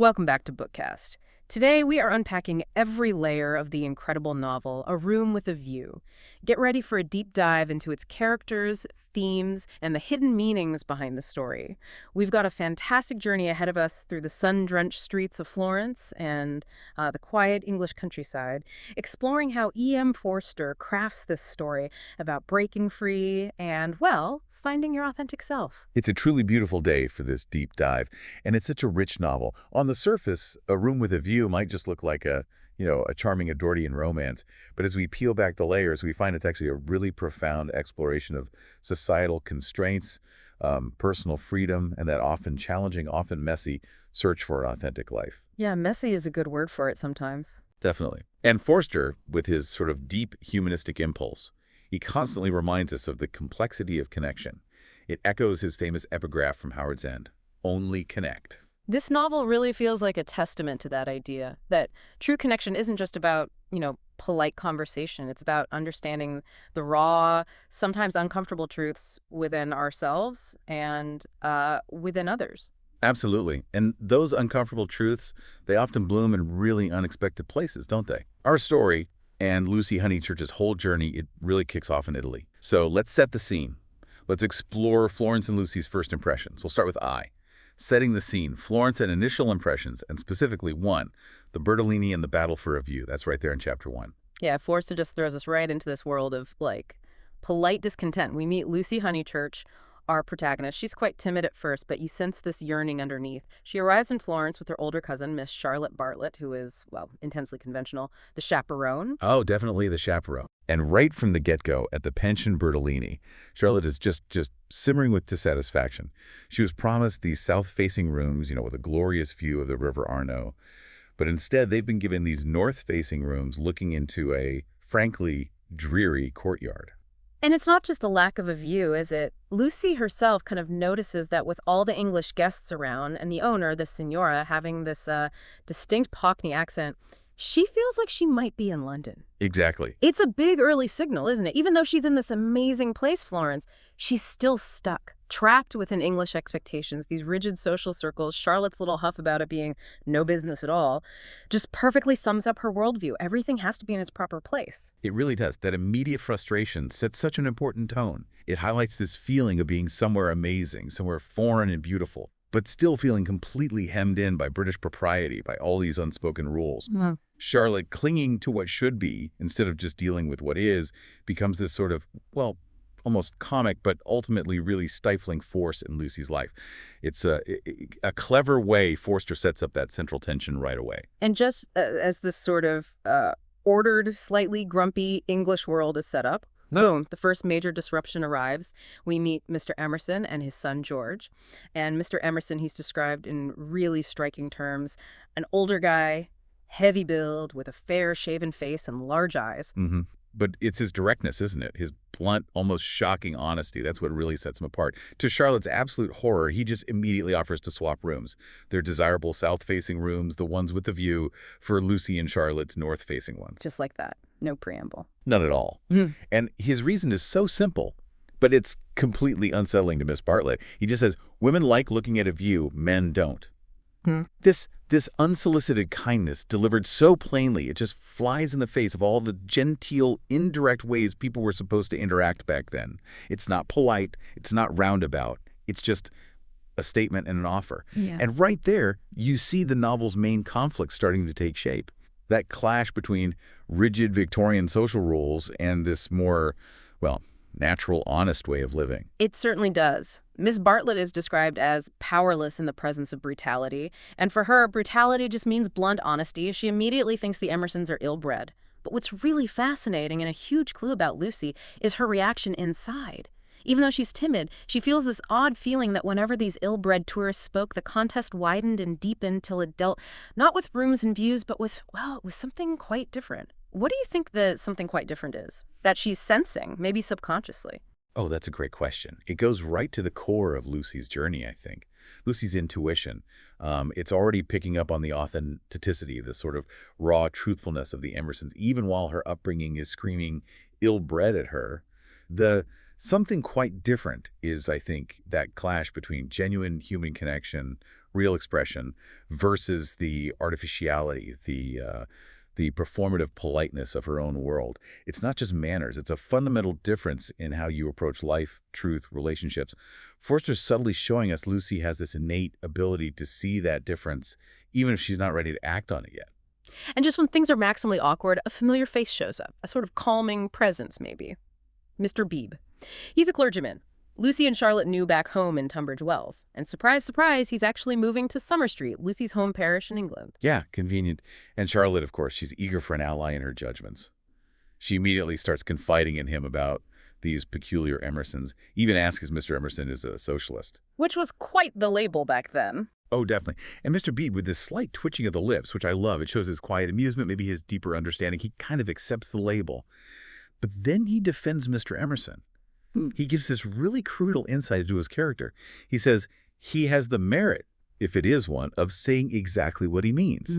Welcome back to BookCast. Today we are unpacking every layer of the incredible novel, A Room with a View. Get ready for a deep dive into its characters, themes, and the hidden meanings behind the story. We've got a fantastic journey ahead of us through the sun-drenched streets of Florence and the quiet English countryside, exploring how E.M. Forster crafts this story about breaking free and, well, finding your authentic self. It's a truly beautiful day for this deep dive, and it's such a rich novel. On the surface, A Room with a View might just look like a charming Edwardian romance, but as we peel back the layers, we find it's actually a really profound exploration of societal constraints, personal freedom, and that often challenging, often messy search for authentic life. Yeah, messy is a good word for it sometimes. Definitely. And Forster, with his sort of deep humanistic impulse, he constantly reminds us of the complexity of connection. It echoes his famous epigraph from Howard's End, "Only connect." This novel really feels like a testament to that idea, that true connection isn't just about, polite conversation. It's about understanding the raw, sometimes uncomfortable truths within ourselves and within others. Absolutely. And those uncomfortable truths, they often bloom in really unexpected places, don't they? Our story and Lucy Honeychurch's whole journey, it really kicks off in Italy. So let's set the scene. Let's explore Florence and Lucy's first impressions. We'll start with I. Setting the scene, Florence and initial impressions, and specifically one, the Bertolini and the battle for a view. That's right there in chapter 1. Yeah, Forster just throws us right into this world of, polite discontent. We meet Lucy Honeychurch, our protagonist. She's quite timid at first, but you sense this yearning underneath. She arrives in Florence with her older cousin, Miss Charlotte Bartlett, who is, intensely conventional, the chaperone. Oh, definitely the chaperone. And right from the get-go, at the pension Bertolini, Charlotte is just simmering with dissatisfaction. She was promised these south-facing rooms, with a glorious view of the River Arno. But instead, they've been given these north-facing rooms looking into a, frankly, dreary courtyard. And it's not just the lack of a view, is it? Lucy herself kind of notices that with all the English guests around and the owner, the Signora, having this distinct Cockney accent, she feels like she might be in London. Exactly. It's a big early signal, isn't it? Even though she's in this amazing place, Florence, she's still stuck, trapped within English expectations, these rigid social circles. Charlotte's little huff about it being no business at all just perfectly sums up her worldview. Everything has to be in its proper place. It really does. That immediate frustration sets such an important tone. It highlights this feeling of being somewhere amazing, somewhere foreign and beautiful, but still feeling completely hemmed in by British propriety, by all these unspoken rules. Mm. Charlotte, clinging to what should be instead of just dealing with what is, becomes this sort of, almost comic, but ultimately really stifling force in Lucy's life. It's a clever way Forster sets up that central tension right away. And just as this sort of ordered, slightly grumpy English world is set up, boom, the first major disruption arrives. We meet Mr. Emerson and his son, George. And Mr. Emerson, he's described in really striking terms, an older guy, heavy build, with a fair shaven face and large eyes. Mm-hmm. But it's his directness, isn't it? His blunt, almost shocking honesty. That's what really sets him apart. To Charlotte's absolute horror, he just immediately offers to swap rooms. Their desirable south-facing rooms, the ones with the view, for Lucy and Charlotte's north-facing ones. Just like that. No preamble. None at all. Mm. And his reason is so simple, but it's completely unsettling to Miss Bartlett. He just says, women like looking at a view, men don't. Hmm. This unsolicited kindness delivered so plainly, it just flies in the face of all the genteel, indirect ways people were supposed to interact back then. It's not polite. It's not roundabout. It's just a statement and an offer. Yeah. And right there, you see the novel's main conflict starting to take shape. That clash between rigid Victorian social rules and this more, natural, honest way of living. It certainly does. Miss Bartlett is described as powerless in the presence of brutality. And for her, brutality just means blunt honesty. She immediately thinks the Emersons are ill-bred. But what's really fascinating and a huge clue about Lucy is her reaction inside. Even though she's timid, she feels this odd feeling that whenever these ill-bred tourists spoke, the contest widened and deepened till it dealt not with rooms and views, but with something quite different. What do you think the something quite different is? That she's sensing, maybe subconsciously? Oh, that's a great question. It goes right to the core of Lucy's journey, I think. Lucy's intuition. It's already picking up on the authenticity, the sort of raw truthfulness of the Emersons, even while her upbringing is screaming ill-bred at her. The something quite different is, I think, that clash between genuine human connection, real expression, versus the artificiality, the performative politeness of her own world. It's not just manners, it's a fundamental difference in how you approach life, truth, relationships. Forster's subtly showing us Lucy has this innate ability to see that difference, even if she's not ready to act on it yet. And just when things are maximally awkward, a familiar face shows up, a sort of calming presence, maybe. Mr. Beebe. He's a clergyman. Lucy and Charlotte knew back home in Tunbridge Wells. And surprise, surprise, he's actually moving to Summer Street, Lucy's home parish in England. Yeah, convenient. And Charlotte, of course, she's eager for an ally in her judgments. She immediately starts confiding in him about these peculiar Emersons, even asks if Mr. Emerson is a socialist. Which was quite the label back then. Oh, definitely. And Mr. Bede, with this slight twitching of the lips, which I love, it shows his quiet amusement, maybe his deeper understanding. He kind of accepts the label. But then he defends Mr. Emerson. He gives this really crucial insight into his character. He says he has the merit, if it is one, of saying exactly what he means.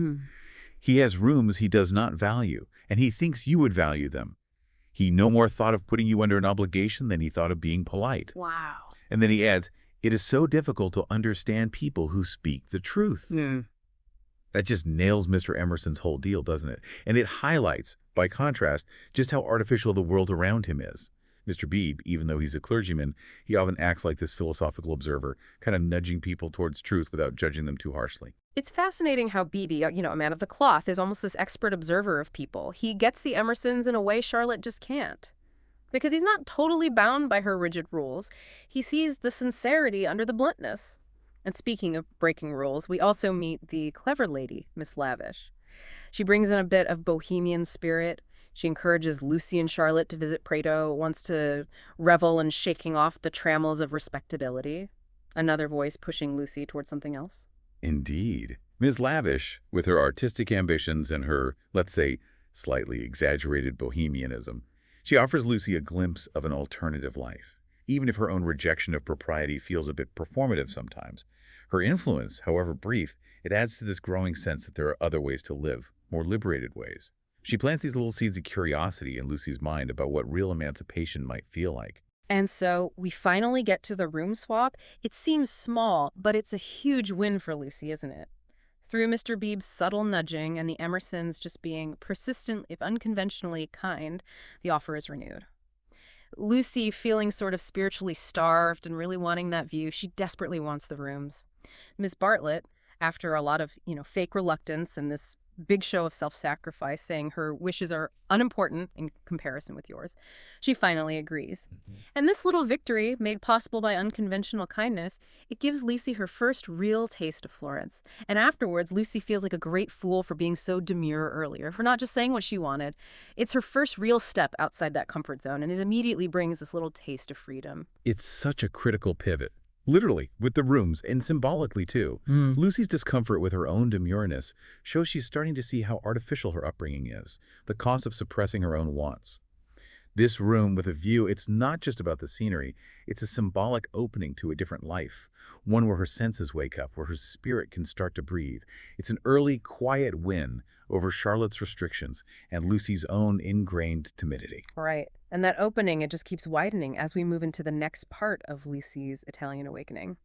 He has rooms he does not value, and he thinks you would value them. He no more thought of putting you under an obligation than he thought of being polite. Wow. And then he adds, it is so difficult to understand people who speak the truth. That just nails Mr. Emerson's whole deal, doesn't it? And it highlights, by contrast, just how artificial the world around him is. Mr. Beebe, even though he's a clergyman, he often acts like this philosophical observer, kind of nudging people towards truth without judging them too harshly. It's fascinating how Beebe, a man of the cloth, is almost this expert observer of people. He gets the Emersons in a way Charlotte just can't. Because he's not totally bound by her rigid rules. He sees the sincerity under the bluntness. And speaking of breaking rules, we also meet the clever lady, Miss Lavish. She brings in a bit of bohemian spirit. She encourages Lucy and Charlotte to visit Prato, wants to revel in shaking off the trammels of respectability. Another voice pushing Lucy towards something else. Indeed. Ms. Lavish, with her artistic ambitions and her, let's say, slightly exaggerated bohemianism, she offers Lucy a glimpse of an alternative life, even if her own rejection of propriety feels a bit performative sometimes. Her influence, however brief, it adds to this growing sense that there are other ways to live, more liberated ways. She plants these little seeds of curiosity in Lucy's mind about what real emancipation might feel like. And so we finally get to the room swap. It seems small, but it's a huge win for Lucy, isn't it? Through Mr. Beebe's subtle nudging and the Emersons just being persistent, if unconventionally kind, the offer is renewed. Lucy, feeling sort of spiritually starved and really wanting that view, she desperately wants the rooms. Miss Bartlett, after a lot of, fake reluctance and this big show of self-sacrifice, saying her wishes are unimportant in comparison with yours, she finally agrees. And this little victory, made possible by unconventional kindness, it gives Lucy her first real taste of Florence. And afterwards, Lucy feels like a great fool for being so demure earlier, for not just saying what she wanted. It's her first real step outside that comfort zone, and it immediately brings this little taste of freedom. It's such a critical pivot. Literally, with the rooms, and symbolically too. Lucy's discomfort with her own demureness shows she's starting to see how artificial her upbringing is, the cost of suppressing her own wants. This room with a view, it's not just about the scenery, it's a symbolic opening to a different life, one where her senses wake up, where her spirit can start to breathe. It's an early, quiet win over Charlotte's restrictions and Lucy's own ingrained timidity. Right. And that opening, it just keeps widening as we move into the next part of Lucy's Italian awakening.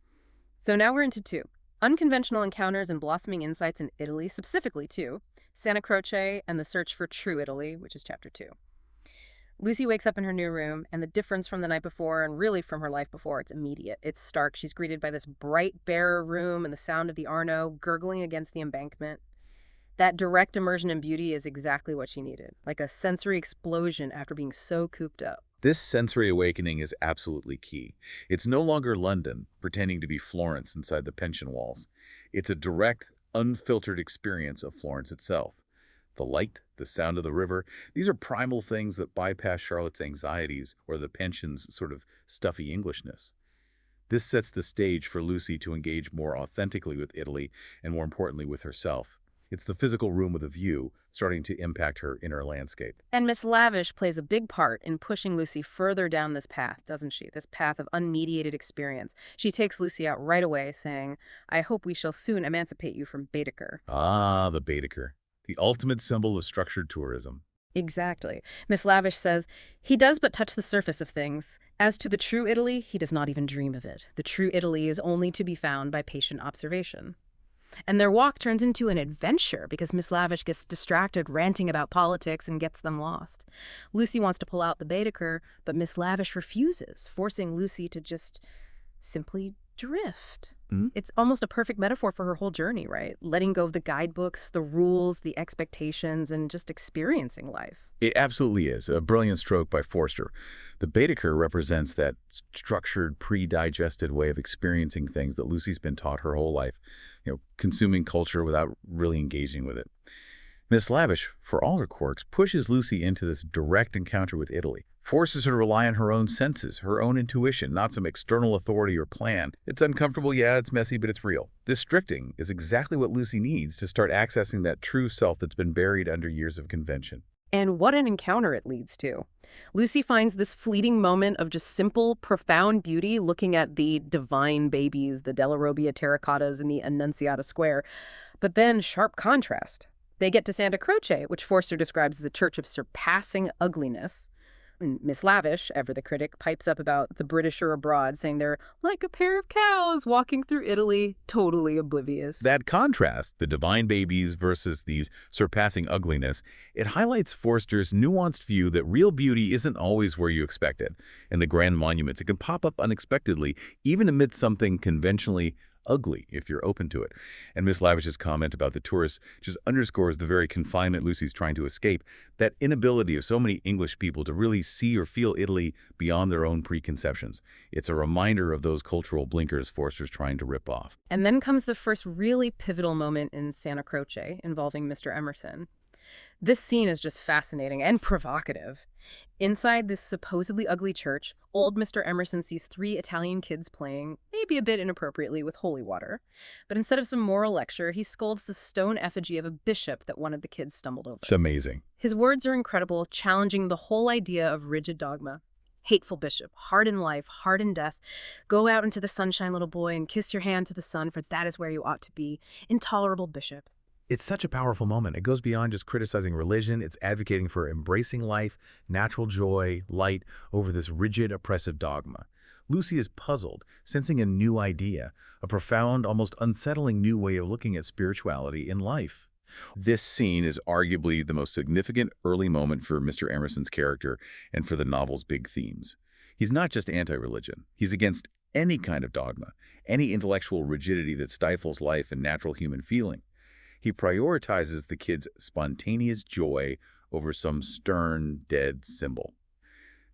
So now we're into 2. Unconventional encounters and blossoming insights in Italy, specifically 2. Santa Croce and the search for true Italy, which is chapter 2. Lucy wakes up in her new room, and the difference from the night before, and really from her life before, it's immediate. It's stark. She's greeted by this bright, bare room and the sound of the Arno gurgling against the embankment. That direct immersion in beauty is exactly what she needed, like a sensory explosion after being so cooped up. This sensory awakening is absolutely key. It's no longer London, pretending to be Florence inside the pension walls. It's a direct, unfiltered experience of Florence itself. The light, the sound of the river, these are primal things that bypass Charlotte's anxieties or the pension's sort of stuffy Englishness. This sets the stage for Lucy to engage more authentically with Italy and, more importantly, with herself. It's the physical room with a view starting to impact her inner landscape. And Miss Lavish plays a big part in pushing Lucy further down this path, doesn't she? This path of unmediated experience. She takes Lucy out right away, saying, "I hope we shall soon emancipate you from Baedeker." Ah, the Baedeker, the ultimate symbol of structured tourism. Exactly. Miss Lavish says, he does but touch the surface of things. As to the true Italy, he does not even dream of it. The true Italy is only to be found by patient observation. And their walk turns into an adventure because Miss Lavish gets distracted ranting about politics and gets them lost. Lucy wants to pull out the Baedeker, but Miss Lavish refuses, forcing Lucy to just simply drift. Hmm? It's almost a perfect metaphor for her whole journey, right? Letting go of the guidebooks, the rules, the expectations, and just experiencing life. It absolutely is a brilliant stroke by Forster. The Baedeker represents that structured, pre-digested way of experiencing things that Lucy's been taught her whole life, consuming culture without really engaging with it. Miss Lavish, for all her quirks, pushes Lucy into this direct encounter with Italy, forces her to rely on her own senses, her own intuition, not some external authority or plan. It's uncomfortable, yeah, it's messy, but it's real. This stricting is exactly what Lucy needs to start accessing that true self that's been buried under years of convention. And what an encounter it leads to. Lucy finds this fleeting moment of just simple, profound beauty looking at the divine babies, the Della Robbia terracottas in the Annunziata Square. But then, sharp contrast. They get to Santa Croce, which Forster describes as a church of surpassing ugliness. And Miss Lavish, ever the critic, pipes up about the Britisher abroad, saying they're like a pair of cows walking through Italy, totally oblivious. That contrast, the divine babies versus these surpassing ugliness, it highlights Forster's nuanced view that real beauty isn't always where you expect it. In the grand monuments, it can pop up unexpectedly, even amid something conventionally ugly if you're open to it. And Miss Lavish's comment about the tourists just underscores the very confinement Lucy's trying to escape, that inability of so many English people to really see or feel Italy beyond their own preconceptions. It's a reminder of those cultural blinkers Forster's trying to rip off. And then comes the first really pivotal moment in Santa Croce involving Mr. Emerson. This scene is just fascinating and provocative. Inside this supposedly ugly church, old Mr. Emerson sees 3 Italian kids playing, maybe a bit inappropriately, with holy water. But instead of some moral lecture, he scolds the stone effigy of a bishop that one of the kids stumbled over. It's amazing. His words are incredible, challenging the whole idea of rigid dogma. Hateful bishop, hard in life, hard in death. Go out into the sunshine, little boy, and kiss your hand to the sun, for that is where you ought to be. Intolerable bishop. It's such a powerful moment. It goes beyond just criticizing religion. It's advocating for embracing life, natural joy, light, over this rigid, oppressive dogma. Lucy is puzzled, sensing a new idea, a profound, almost unsettling new way of looking at spirituality in life. This scene is arguably the most significant early moment for Mr. Emerson's character and for the novel's big themes. He's not just anti-religion. He's against any kind of dogma, any intellectual rigidity that stifles life and natural human feeling. He prioritizes the kids' spontaneous joy over some stern, dead symbol.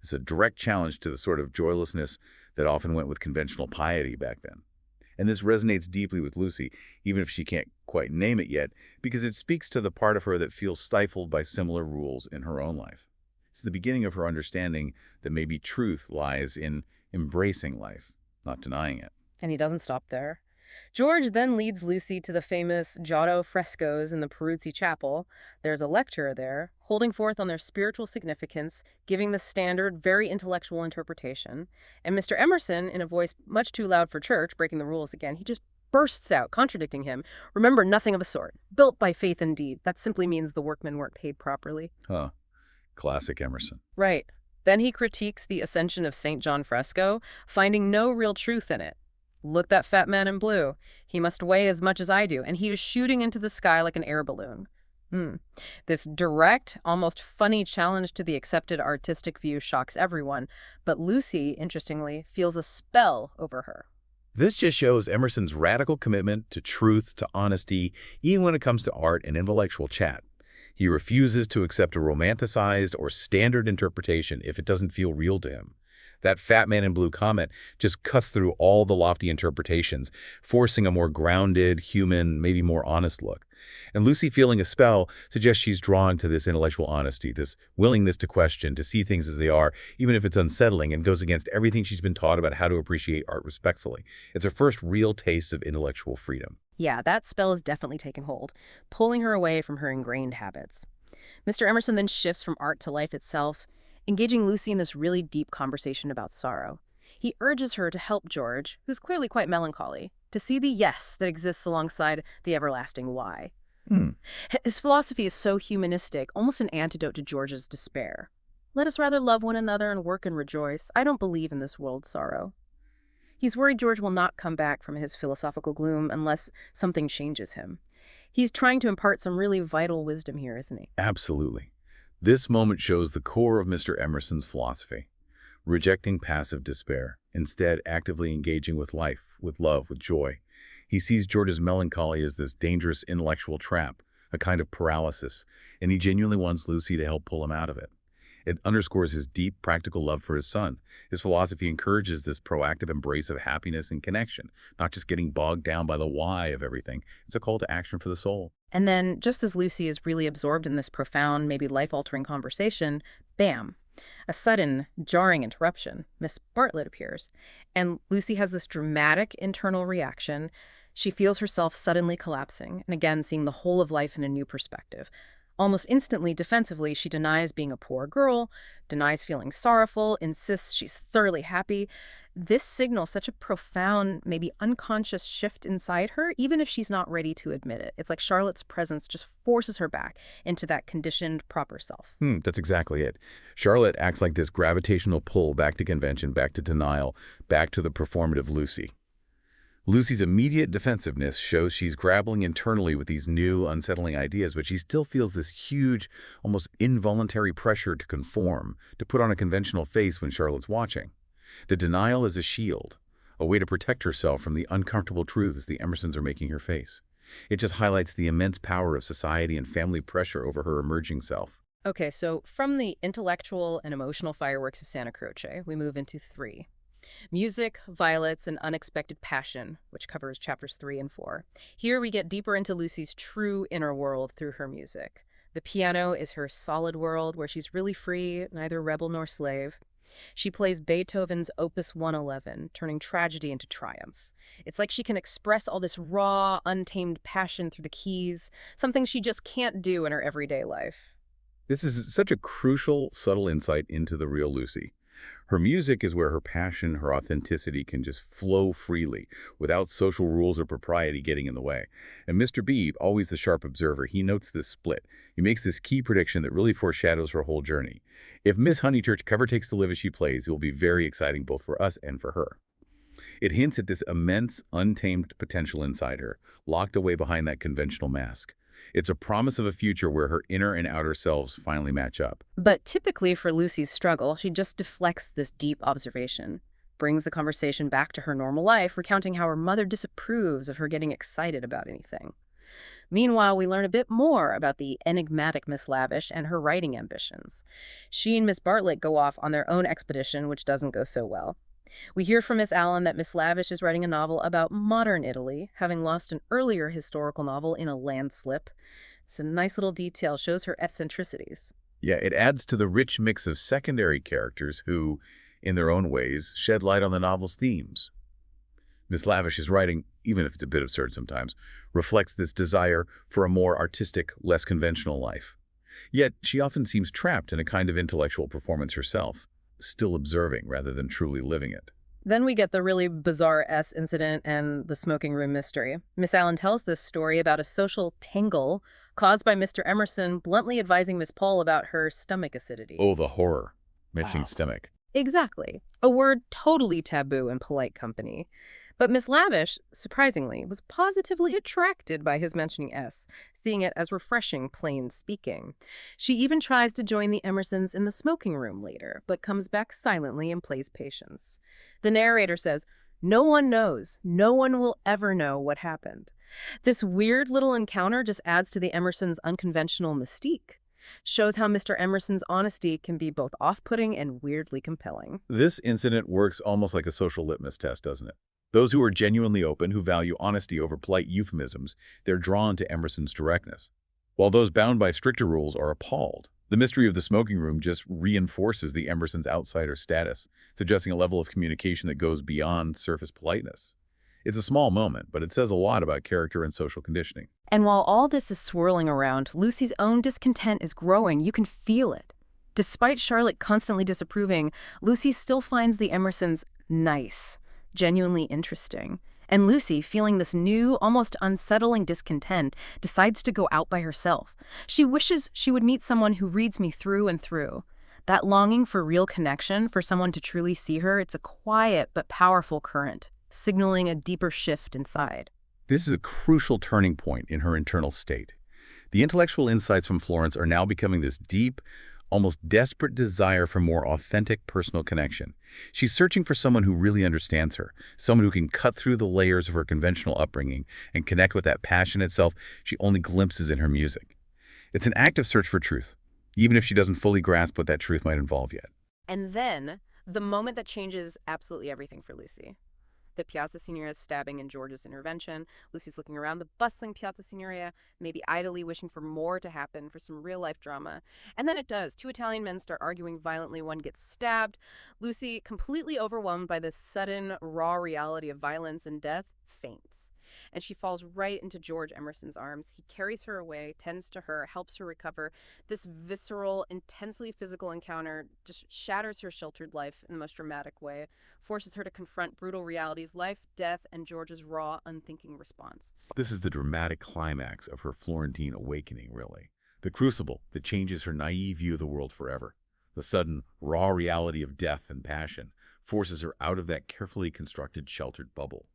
It's a direct challenge to the sort of joylessness that often went with conventional piety back then. And this resonates deeply with Lucy, even if she can't quite name it yet, because it speaks to the part of her that feels stifled by similar rules in her own life. It's the beginning of her understanding that maybe truth lies in embracing life, not denying it. And he doesn't stop there. George then leads Lucy to the famous Giotto frescoes in the Peruzzi Chapel. There's a lecturer there, holding forth on their spiritual significance, giving the standard, very intellectual interpretation. And Mr. Emerson, in a voice much too loud for church, breaking the rules again, he just bursts out, contradicting him. Remember, nothing of a sort. Built by faith and deed. That simply means the workmen weren't paid properly. Huh. Classic Emerson. Right. Then he critiques the Ascension of St. John fresco, finding no real truth in it. Look, that fat man in blue. He must weigh as much as I do, and he is shooting into the sky like an air balloon. This direct, almost funny challenge to the accepted artistic view shocks everyone, but Lucy, interestingly, feels a spell over her. This just shows Emerson's radical commitment to truth, to honesty, even when it comes to art and intellectual chat. He refuses to accept a romanticized or standard interpretation if it doesn't feel real to him. That fat man in blue comment just cuts through all the lofty interpretations, forcing a more grounded, human, maybe more honest look. And Lucy feeling a spell suggests she's drawn to this intellectual honesty, this willingness to question, to see things as they are, even if it's unsettling and goes against everything she's been taught about how to appreciate art respectfully. It's her first real taste of intellectual freedom. Yeah, that spell has definitely taken hold, pulling her away from her ingrained habits. Mr. Emerson then shifts from art to life itself, engaging Lucy in this really deep conversation about sorrow. He urges her to help George, who's clearly quite melancholy, to see the yes that exists alongside the everlasting why. Hmm. His philosophy is so humanistic, almost an antidote to George's despair. Let us rather love one another and work and rejoice. I don't believe in this world's sorrow. He's worried George will not come back from his philosophical gloom unless something changes him. He's trying to impart some really vital wisdom here, isn't he? Absolutely. This moment shows the core of Mr. Emerson's philosophy, rejecting passive despair, instead actively engaging with life, with love, with joy. He sees George's melancholy as this dangerous intellectual trap, a kind of paralysis, and he genuinely wants Lucy to help pull him out of it. It underscores his deep, practical love for his son. His philosophy encourages this proactive embrace of happiness and connection, not just getting bogged down by the why of everything. It's a call to action for the soul. And then, just as Lucy is really absorbed in this profound, maybe life-altering conversation, bam, a sudden, jarring interruption. Miss Bartlett appears, and Lucy has this dramatic internal reaction. She feels herself suddenly collapsing, and again seeing the whole of life in a new perspective. Almost instantly, defensively, she denies being a poor girl, denies feeling sorrowful, insists she's thoroughly happy. This signals such a profound, maybe unconscious shift inside her, even if she's not ready to admit it. It's like Charlotte's presence just forces her back into that conditioned, proper self. That's exactly it. Charlotte acts like this gravitational pull back to convention, back to denial, back to the performative Lucy. Lucy's immediate defensiveness shows she's grappling internally with these new, unsettling ideas, but she still feels this huge, almost involuntary pressure to conform, to put on a conventional face when Charlotte's watching. The denial is a shield, a way to protect herself from the uncomfortable truths the Emersons are making her face. It just highlights the immense power of society and family pressure over her emerging self. Okay, so from the intellectual and emotional fireworks of Santa Croce, we move into 3. Music, Violets, and Unexpected Passion, which covers chapters 3 and 4. Here we get deeper into Lucy's true inner world through her music. The piano is her solid world where she's really free, neither rebel nor slave. She plays Beethoven's Opus 111, turning tragedy into triumph. It's like she can express all this raw, untamed passion through the keys, something she just can't do in her everyday life. This is such a crucial, subtle insight into the real Lucy. Her music is where her passion, her authenticity can just flow freely, without social rules or propriety getting in the way. And Mr. B, always the sharp observer, he notes this split. He makes this key prediction that really foreshadows her whole journey. If Miss Honeychurch ever takes to live as she plays, it will be very exciting both for us and for her. It hints at this immense, untamed potential inside her, locked away behind that conventional mask. It's a promise of a future where her inner and outer selves finally match up. But typically for Lucy's struggle, she just deflects this deep observation, brings the conversation back to her normal life, recounting how her mother disapproves of her getting excited about anything. Meanwhile, we learn a bit more about the enigmatic Miss Lavish and her writing ambitions. She and Miss Bartlett go off on their own expedition, which doesn't go so well. We hear from Miss Allen that Miss Lavish is writing a novel about modern Italy, having lost an earlier historical novel in a landslip. It's a nice little detail, shows her eccentricities. Yeah, it adds to the rich mix of secondary characters who, in their own ways, shed light on the novel's themes. Miss Lavish's writing, even if it's a bit absurd sometimes, reflects this desire for a more artistic, less conventional life. Yet, she often seems trapped in a kind of intellectual performance herself, still observing rather than truly living it. Then we get the really bizarre S incident and the smoking room mystery. Miss Allen tells this story about a social tangle caused by Mr. Emerson bluntly advising Miss Paul about her stomach acidity. Oh, the horror. Mentioning Wow. stomach. Exactly. A word totally taboo in polite company. But Miss Lavish, surprisingly, was positively attracted by his mentioning S, seeing it as refreshing, plain speaking. She even tries to join the Emersons in the smoking room later, but comes back silently and plays patience. The narrator says, "No one knows. No one will ever know what happened." This weird little encounter just adds to the Emersons' unconventional mystique. Shows how Mr. Emerson's honesty can be both off-putting and weirdly compelling. This incident works almost like a social litmus test, doesn't it? Those who are genuinely open, who value honesty over polite euphemisms, they're drawn to Emerson's directness. While those bound by stricter rules are appalled. The mystery of the smoking room just reinforces the Emerson's outsider status, suggesting a level of communication that goes beyond surface politeness. It's a small moment, but it says a lot about character and social conditioning. And while all this is swirling around, Lucy's own discontent is growing. You can feel it. Despite Charlotte constantly disapproving, Lucy still finds the Emersons nice, genuinely interesting. And Lucy, feeling this new, almost unsettling discontent, decides to go out by herself. She wishes she would meet someone who reads me through and through. That longing for real connection, for someone to truly see her, it's a quiet but powerful current, signaling a deeper shift inside. This is a crucial turning point in her internal state. The intellectual insights from Florence are now becoming this deep, almost desperate desire for more authentic personal connection. She's searching for someone who really understands her, someone who can cut through the layers of her conventional upbringing and connect with that passion itself she only glimpses in her music. It's an active search for truth, even if she doesn't fully grasp what that truth might involve yet. And then, the moment that changes absolutely everything for Lucy. The Piazza Signoria stabbing and George's intervention. Lucy's looking around the bustling Piazza Signoria, maybe idly wishing for more to happen, for some real-life drama. And then it does. Two Italian men start arguing violently. One gets stabbed. Lucy, completely overwhelmed by this sudden, raw reality of violence and death, faints. And she falls right into George Emerson's arms. He carries her away, tends to her, helps her recover. This visceral, intensely physical encounter just shatters her sheltered life in the most dramatic way, forces her to confront brutal realities, life, death, and George's raw, unthinking response. This is the dramatic climax of her Florentine awakening, really. The crucible that changes her naive view of the world forever. The sudden, raw reality of death and passion forces her out of that carefully constructed, sheltered bubble.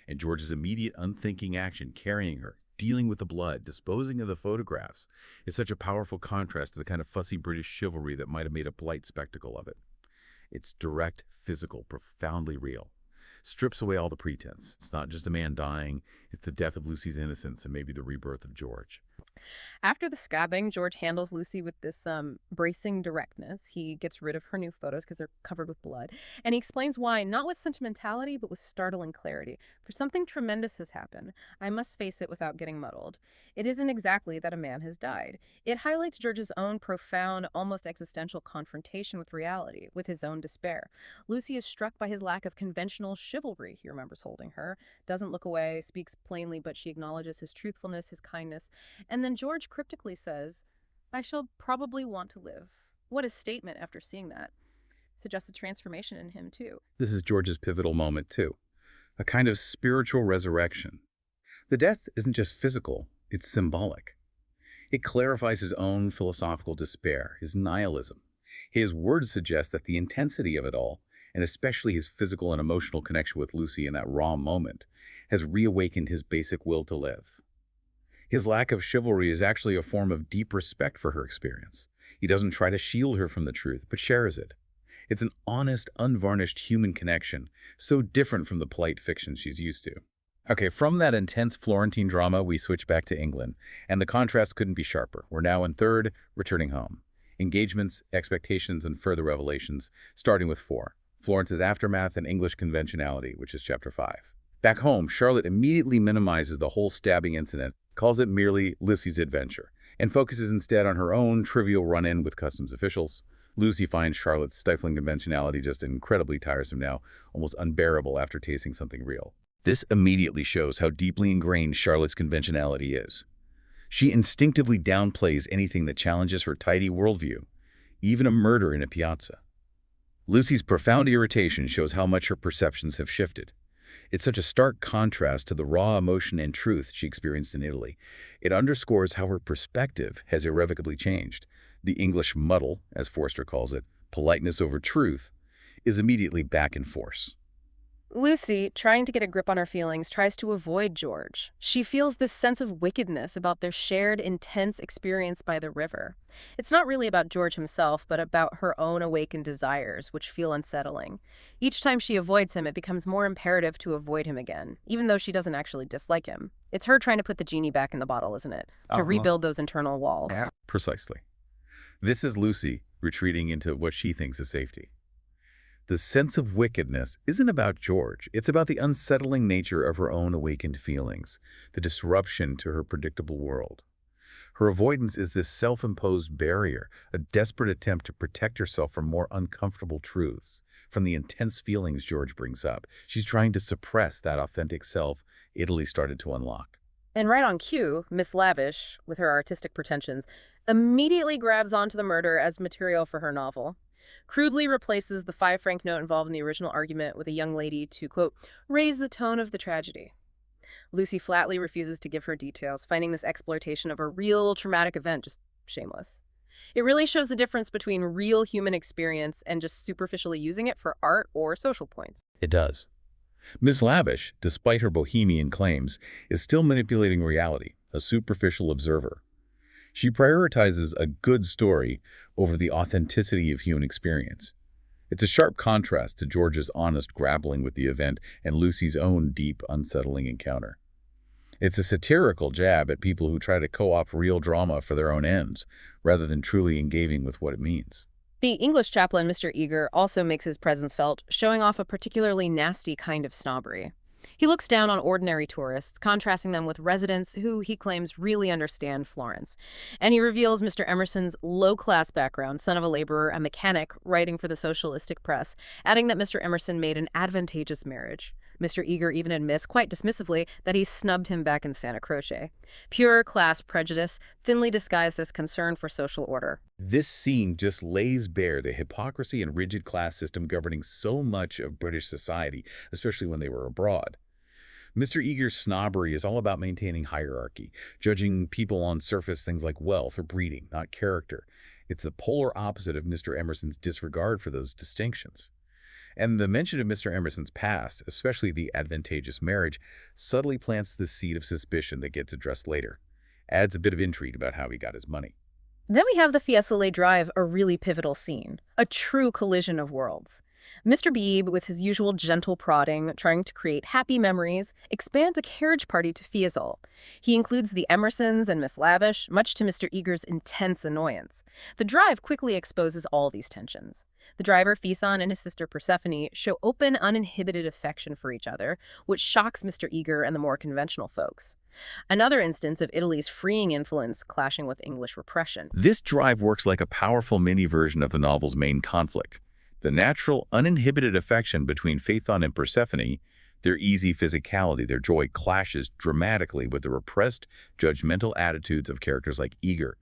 And George's immediate unthinking action, carrying her, dealing with the blood, disposing of the photographs, is such a powerful contrast to the kind of fussy British chivalry that might have made a polite spectacle of it. It's direct, physical, profoundly real. Strips away all the pretense. It's not just a man dying, it's the death of Lucy's innocence and maybe the rebirth of George. After the stabbing, George handles Lucy with this bracing directness. He gets rid of her new photos because they're covered with blood. And he explains why, not with sentimentality, but with startling clarity. For something tremendous has happened. I must face it without getting muddled. It isn't exactly that a man has died. It highlights George's own profound, almost existential confrontation with reality, with his own despair. Lucy is struck by his lack of conventional chivalry, he remembers holding her. Doesn't look away, speaks plainly, but she acknowledges his truthfulness, his kindness. And then George cryptically says, I shall probably want to live. What a statement after seeing that. Suggests a transformation in him, too. This is George's pivotal moment, too. A kind of spiritual resurrection. The death isn't just physical, it's symbolic. It clarifies his own philosophical despair, his nihilism. His words suggest that the intensity of it all, and especially his physical and emotional connection with Lucy in that raw moment, has reawakened his basic will to live. His lack of chivalry is actually a form of deep respect for her experience. He doesn't try to shield her from the truth, but shares it. It's an honest, unvarnished human connection, so different from the polite fiction she's used to. Okay, from that intense Florentine drama, we switch back to England, and the contrast couldn't be sharper. We're now in third, returning home. Engagements, expectations, and further revelations, starting with 4. Florence's aftermath and English conventionality, which is chapter 5. Back home, Charlotte immediately minimizes the whole stabbing incident, calls it merely Lucy's adventure, and focuses instead on her own trivial run-in with customs officials. Lucy finds Charlotte's stifling conventionality just incredibly tiresome now, almost unbearable after tasting something real. This immediately shows how deeply ingrained Charlotte's conventionality is. She instinctively downplays anything that challenges her tidy worldview, even a murder in a piazza. Lucy's profound irritation shows how much her perceptions have shifted. It's such a stark contrast to the raw emotion and truth she experienced in Italy. It underscores how her perspective has irrevocably changed. The English muddle, as Forster calls it, politeness over truth, is immediately back in force. Lucy, trying to get a grip on her feelings, tries to avoid George. She feels this sense of wickedness about their shared, intense experience by the river. It's not really about George himself, but about her own awakened desires, which feel unsettling. Each time she avoids him, it becomes more imperative to avoid him again, even though she doesn't actually dislike him. It's her trying to put the genie back in the bottle, isn't it? To rebuild those internal walls. Yeah. Precisely. This is Lucy retreating into what she thinks is safety. The sense of wickedness isn't about George. It's about the unsettling nature of her own awakened feelings, the disruption to her predictable world. Her avoidance is this self-imposed barrier, a desperate attempt to protect herself from more uncomfortable truths, from the intense feelings George brings up. She's trying to suppress that authentic self Italy started to unlock. And right on cue, Miss Lavish, with her artistic pretensions, immediately grabs onto the murder as material for her novel. crudely replaces the 5 franc note involved in the original argument with a young lady to, quote, raise the tone of the tragedy. Lucy flatly refuses to give her details, finding this exploitation of a real traumatic event just shameless. It really shows the difference between real human experience and just superficially using it for art or social points. It does. Miss Lavish, despite her bohemian claims, is still manipulating reality, a superficial observer. She prioritizes a good story over the authenticity of human experience. It's a sharp contrast to George's honest grappling with the event and Lucy's own deep, unsettling encounter. It's a satirical jab at people who try to co-opt real drama for their own ends, rather than truly engaging with what it means. The English chaplain, Mr. Eager, also makes his presence felt, showing off a particularly nasty kind of snobbery. He looks down on ordinary tourists, contrasting them with residents who he claims really understand Florence. And he reveals Mr. Emerson's low-class background, son of a laborer and mechanic, writing for the socialistic press, adding that Mr. Emerson made an advantageous marriage. Mr. Eager even admits, quite dismissively, that he snubbed him back in Santa Croce. Pure class prejudice, thinly disguised as concern for social order. This scene just lays bare the hypocrisy and rigid class system governing so much of British society, especially when they were abroad. Mr. Eager's snobbery is all about maintaining hierarchy, judging people on surface things like wealth or breeding, not character. It's the polar opposite of Mr. Emerson's disregard for those distinctions. And the mention of Mr. Emerson's past, especially the advantageous marriage, subtly plants the seed of suspicion that gets addressed later. Adds a bit of intrigue about how he got his money. Then we have the Fiesole Drive, a really pivotal scene, a true collision of worlds. Mr. Beebe, with his usual gentle prodding, trying to create happy memories, expands a carriage party to Fiesole. He includes the Emersons and Miss Lavish, much to Mr. Eager's intense annoyance. The drive quickly exposes all these tensions. The driver, Fison, and his sister Persephone show open, uninhibited affection for each other, which shocks Mr. Eager and the more conventional folks. Another instance of Italy's freeing influence clashing with English repression. This drive works like a powerful mini-version of the novel's main conflict. The natural, uninhibited affection between Phaethon and Persephone, their easy physicality, their joy, clashes dramatically with the repressed, judgmental attitudes of characters like Eager.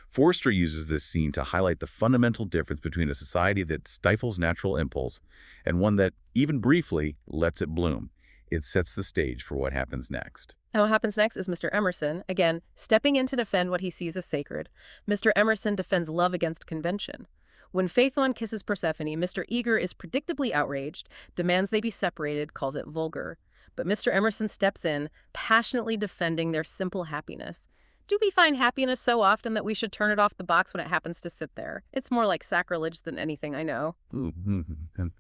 Forster uses this scene to highlight the fundamental difference between a society that stifles natural impulse and one that, even briefly, lets it bloom. It sets the stage for what happens next. And what happens next is Mr. Emerson, again, stepping in to defend what he sees as sacred. Mr. Emerson defends love against convention. When Phaethon kisses Persephone, Mr. Eager is predictably outraged, demands they be separated, calls it vulgar. But Mr. Emerson steps in, passionately defending their simple happiness. Do we find happiness so often that we should turn it off the box when it happens to sit there? It's more like sacrilege than anything I know.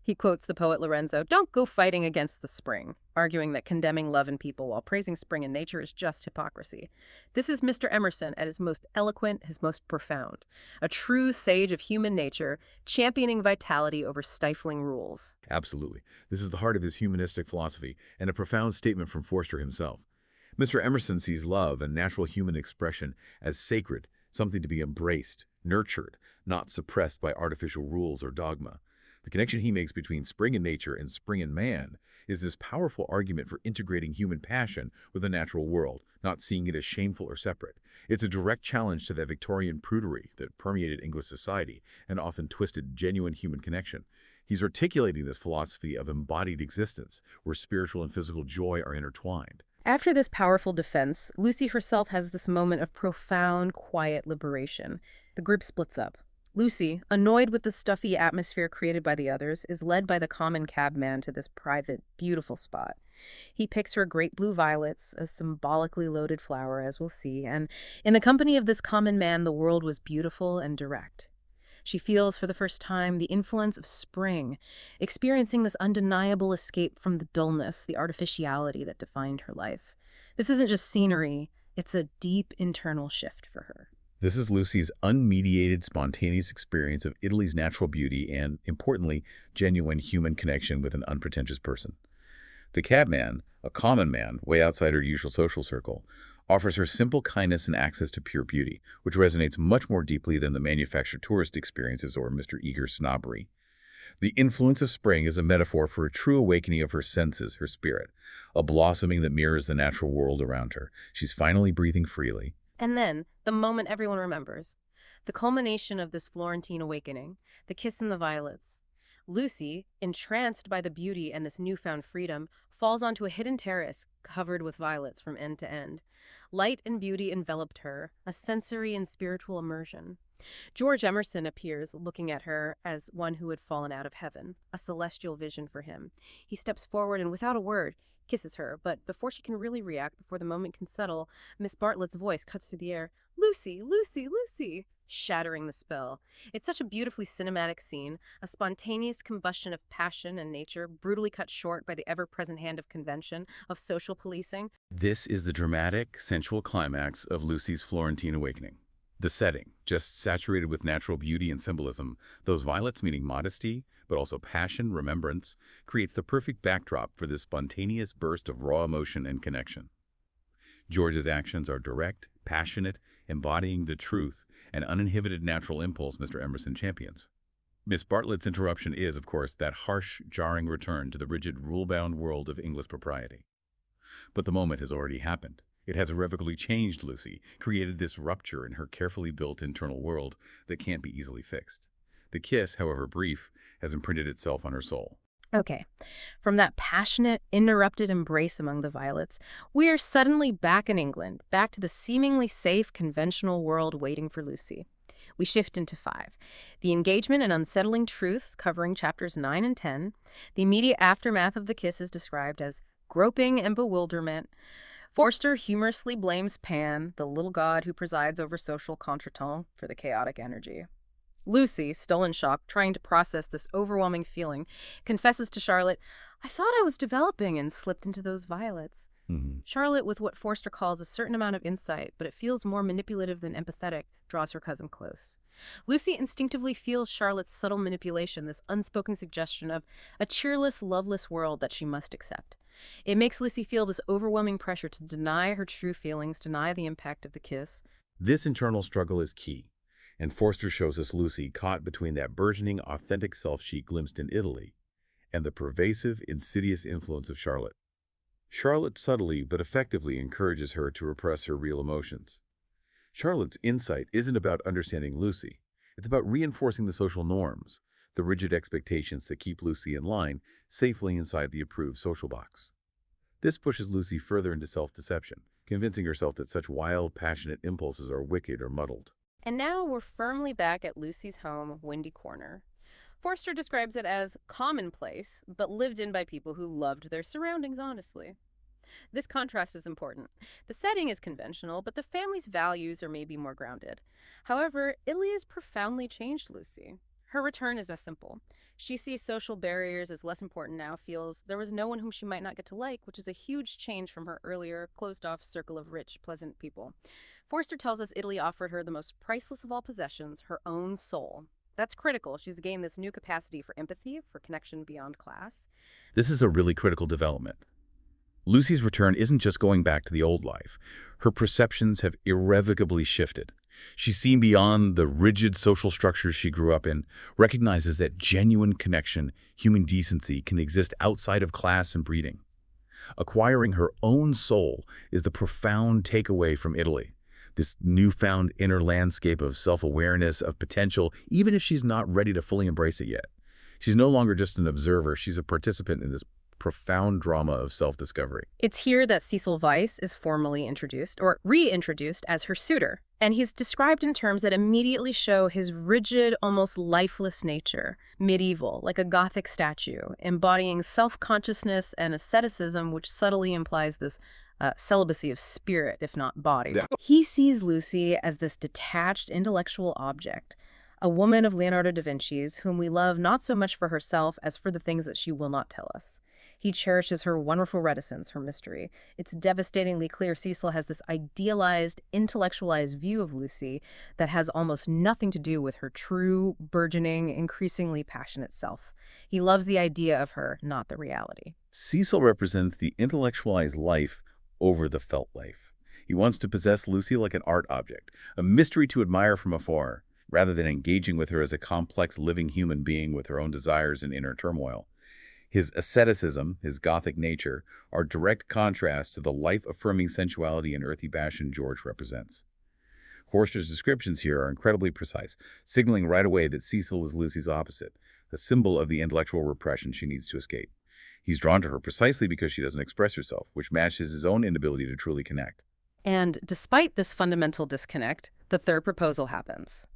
He quotes the poet Lorenzo, "Don't go fighting against the spring," arguing that condemning love in people while praising spring in nature is just hypocrisy. This is Mr. Emerson at his most eloquent, his most profound. A true sage of human nature, championing vitality over stifling rules. Absolutely. This is the heart of his humanistic philosophy and a profound statement from Forster himself. Mr. Emerson sees love and natural human expression as sacred, something to be embraced, nurtured, not suppressed by artificial rules or dogma. The connection he makes between spring in nature and spring in man is this powerful argument for integrating human passion with the natural world, not seeing it as shameful or separate. It's a direct challenge to that Victorian prudery that permeated English society and often twisted genuine human connection. He's articulating this philosophy of embodied existence, where spiritual and physical joy are intertwined. After this powerful defense, Lucy herself has this moment of profound, quiet liberation. The group splits up. Lucy, annoyed with the stuffy atmosphere created by the others, is led by the common cabman to this private, beautiful spot. He picks her great blue violets, a symbolically loaded flower, as we'll see, and in the company of this common man, the world was beautiful and direct. She feels for the first time the influence of spring, experiencing this undeniable escape from the dullness, the artificiality that defined her life. This isn't just scenery, it's a deep internal shift for her. This is Lucy's unmediated, spontaneous experience of Italy's natural beauty and, importantly, genuine human connection with an unpretentious person. The cabman, a common man, way outside her usual social circle, offers her simple kindness and access to pure beauty, which resonates much more deeply than the manufactured tourist experiences or Mr. Eager's snobbery. The influence of spring is a metaphor for a true awakening of her senses, her spirit, a blossoming that mirrors the natural world around her. She's finally breathing freely, And then, the moment everyone remembers. The culmination of this Florentine awakening, the kiss in the violets. Lucy, entranced by the beauty and this newfound freedom, falls onto a hidden terrace covered with violets from end to end. Light and beauty enveloped her, a sensory and spiritual immersion. George Emerson appears looking at her as one who had fallen out of heaven, a celestial vision for him. He steps forward and without a word, kisses her, but before she can really react, before the moment can settle, Miss Bartlett's voice cuts through the air. Lucy, Lucy, Lucy, shattering the spell. It's such a beautifully cinematic scene, a spontaneous combustion of passion and nature, brutally cut short by the ever-present hand of convention, of social policing. This is the dramatic, sensual climax of Lucy's Florentine awakening. The setting, just saturated with natural beauty and symbolism, those violets meaning modesty, but also passion, remembrance, creates the perfect backdrop for this spontaneous burst of raw emotion and connection. George's actions are direct, passionate, embodying the truth and uninhibited natural impulse Mr. Emerson champions. Miss Bartlett's interruption is, of course, that harsh, jarring return to the rigid, rule-bound world of English propriety. But the moment has already happened. It has irrevocably changed Lucy, created this rupture in her carefully built internal world that can't be easily fixed. The kiss, however brief, has imprinted itself on her soul. Okay, from that passionate, interrupted embrace among the violets, we are suddenly back in England, back to the seemingly safe, conventional world waiting for Lucy. We shift into 5. The engagement and unsettling truth, covering chapters 9 and 10. The immediate aftermath of the kiss is described as groping and bewilderment. Forster humorously blames Pan, the little god who presides over social contretemps, for the chaotic energy. Lucy, still in shock, trying to process this overwhelming feeling, confesses to Charlotte, "I thought I was developing," and slipped into those violets. Charlotte, with what Forster calls a certain amount of insight, but it feels more manipulative than empathetic, draws her cousin close. Lucy instinctively feels Charlotte's subtle manipulation, this unspoken suggestion of a cheerless, loveless world that she must accept. It makes Lucy feel this overwhelming pressure to deny her true feelings, deny the impact of the kiss. This internal struggle is key, and Forster shows us Lucy caught between that burgeoning, authentic self she glimpsed in Italy and the pervasive, insidious influence of Charlotte. Charlotte subtly but effectively encourages her to repress her real emotions. Charlotte's insight isn't about understanding Lucy. It's about reinforcing the social norms, the rigid expectations that keep Lucy in line, safely inside the approved social box. This pushes Lucy further into self-deception, convincing herself that such wild, passionate impulses are wicked or muddled. And now we're firmly back at Lucy's home, Windy Corner. Forster describes it as commonplace, but lived in by people who loved their surroundings honestly. This contrast is important. The setting is conventional, but the family's values are maybe more grounded. However, Italy has profoundly changed Lucy. Her return is as simple. She sees social barriers as less important now, feels there was no one whom she might not get to like, which is a huge change from her earlier, closed-off circle of rich, pleasant people. Forster tells us Italy offered her the most priceless of all possessions, her own soul. That's critical. She's gained this new capacity for empathy, for connection beyond class. This is a really critical development. Lucy's return isn't just going back to the old life. Her perceptions have irrevocably shifted. She's seen beyond the rigid social structures she grew up in, recognizes that genuine connection, human decency, can exist outside of class and breeding. Acquiring her own soul is the profound takeaway from Italy. This newfound inner landscape of self-awareness, of potential, even if she's not ready to fully embrace it yet. She's no longer just an observer, she's a participant in this profound drama of self-discovery. It's here that Cecil Vyse is formally introduced, or reintroduced, as her suitor. And he's described in terms that immediately show his rigid, almost lifeless nature, medieval, like a Gothic statue, embodying self-consciousness and asceticism, which subtly implies this celibacy of spirit, if not body. Yeah. He sees Lucy as this detached intellectual object, a woman of Leonardo da Vinci's whom we love not so much for herself as for the things that she will not tell us. He cherishes her wonderful reticence, her mystery. It's devastatingly clear Cecil has this idealized, intellectualized view of Lucy that has almost nothing to do with her true, burgeoning, increasingly passionate self. He loves the idea of her, not the reality. Cecil represents the intellectualized life over the felt life. He wants to possess Lucy like an art object, a mystery to admire from afar, rather than engaging with her as a complex living human being with her own desires and inner turmoil. His asceticism, his Gothic nature, are direct contrasts to the life-affirming sensuality and earthy passion George represents. Forster's descriptions here are incredibly precise, signaling right away that Cecil is Lucy's opposite, a symbol of the intellectual repression she needs to escape. He's drawn to her precisely because she doesn't express herself, which matches his own inability to truly connect. And despite this fundamental disconnect, the third proposal happens.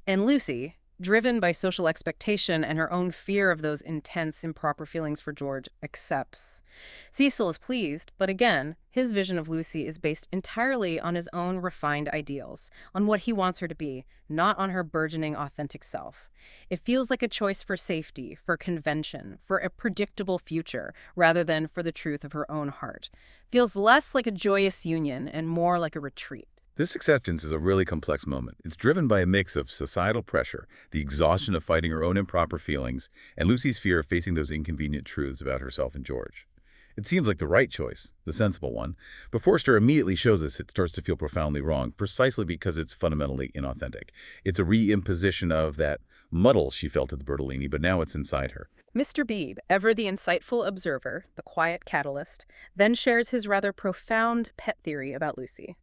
And Lucy, driven by social expectation and her own fear of those intense, improper feelings for George, accepts. Cecil is pleased, but again, his vision of Lucy is based entirely on his own refined ideals, on what he wants her to be, not on her burgeoning authentic self. It feels like a choice for safety, for convention, for a predictable future, rather than for the truth of her own heart. Feels less like a joyous union and more like a retreat. This acceptance is a really complex moment. It's driven by a mix of societal pressure, the exhaustion of fighting her own improper feelings, and Lucy's fear of facing those inconvenient truths about herself and George. It seems like the right choice, the sensible one, but Forster immediately shows us it starts to feel profoundly wrong, precisely because it's fundamentally inauthentic. It's a reimposition of that muddle she felt at the Bertolini, but now it's inside her. Mr. Beebe, ever the insightful observer, the quiet catalyst, then shares his rather profound pet theory about Lucy.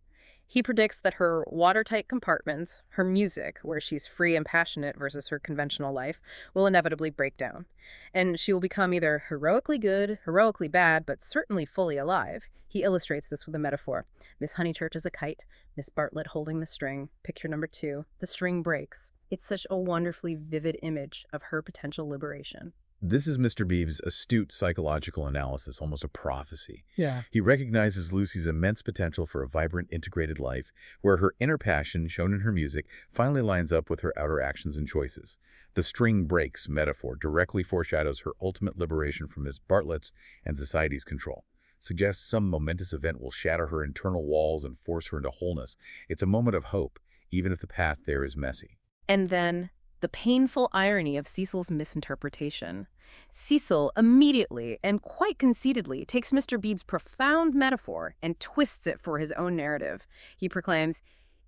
He predicts that her watertight compartments, her music, where she's free and passionate versus her conventional life, will inevitably break down. And she will become either heroically good, heroically bad, but certainly fully alive. He illustrates this with a metaphor. Miss Honeychurch is a kite, Miss Bartlett holding the string. Picture number 2, the string breaks. It's such a wonderfully vivid image of her potential liberation. This is Mr. Beebe's astute psychological analysis, almost a prophecy. Yeah. He recognizes Lucy's immense potential for a vibrant, integrated life, where her inner passion, shown in her music, finally lines up with her outer actions and choices. The string breaks metaphor directly foreshadows her ultimate liberation from Miss Bartlett's and society's control. Suggests some momentous event will shatter her internal walls and force her into wholeness. It's a moment of hope, even if the path there is messy. And then the painful irony of Cecil's misinterpretation. Cecil immediately and quite conceitedly takes Mr. Beebe's profound metaphor and twists it for his own narrative. He proclaims,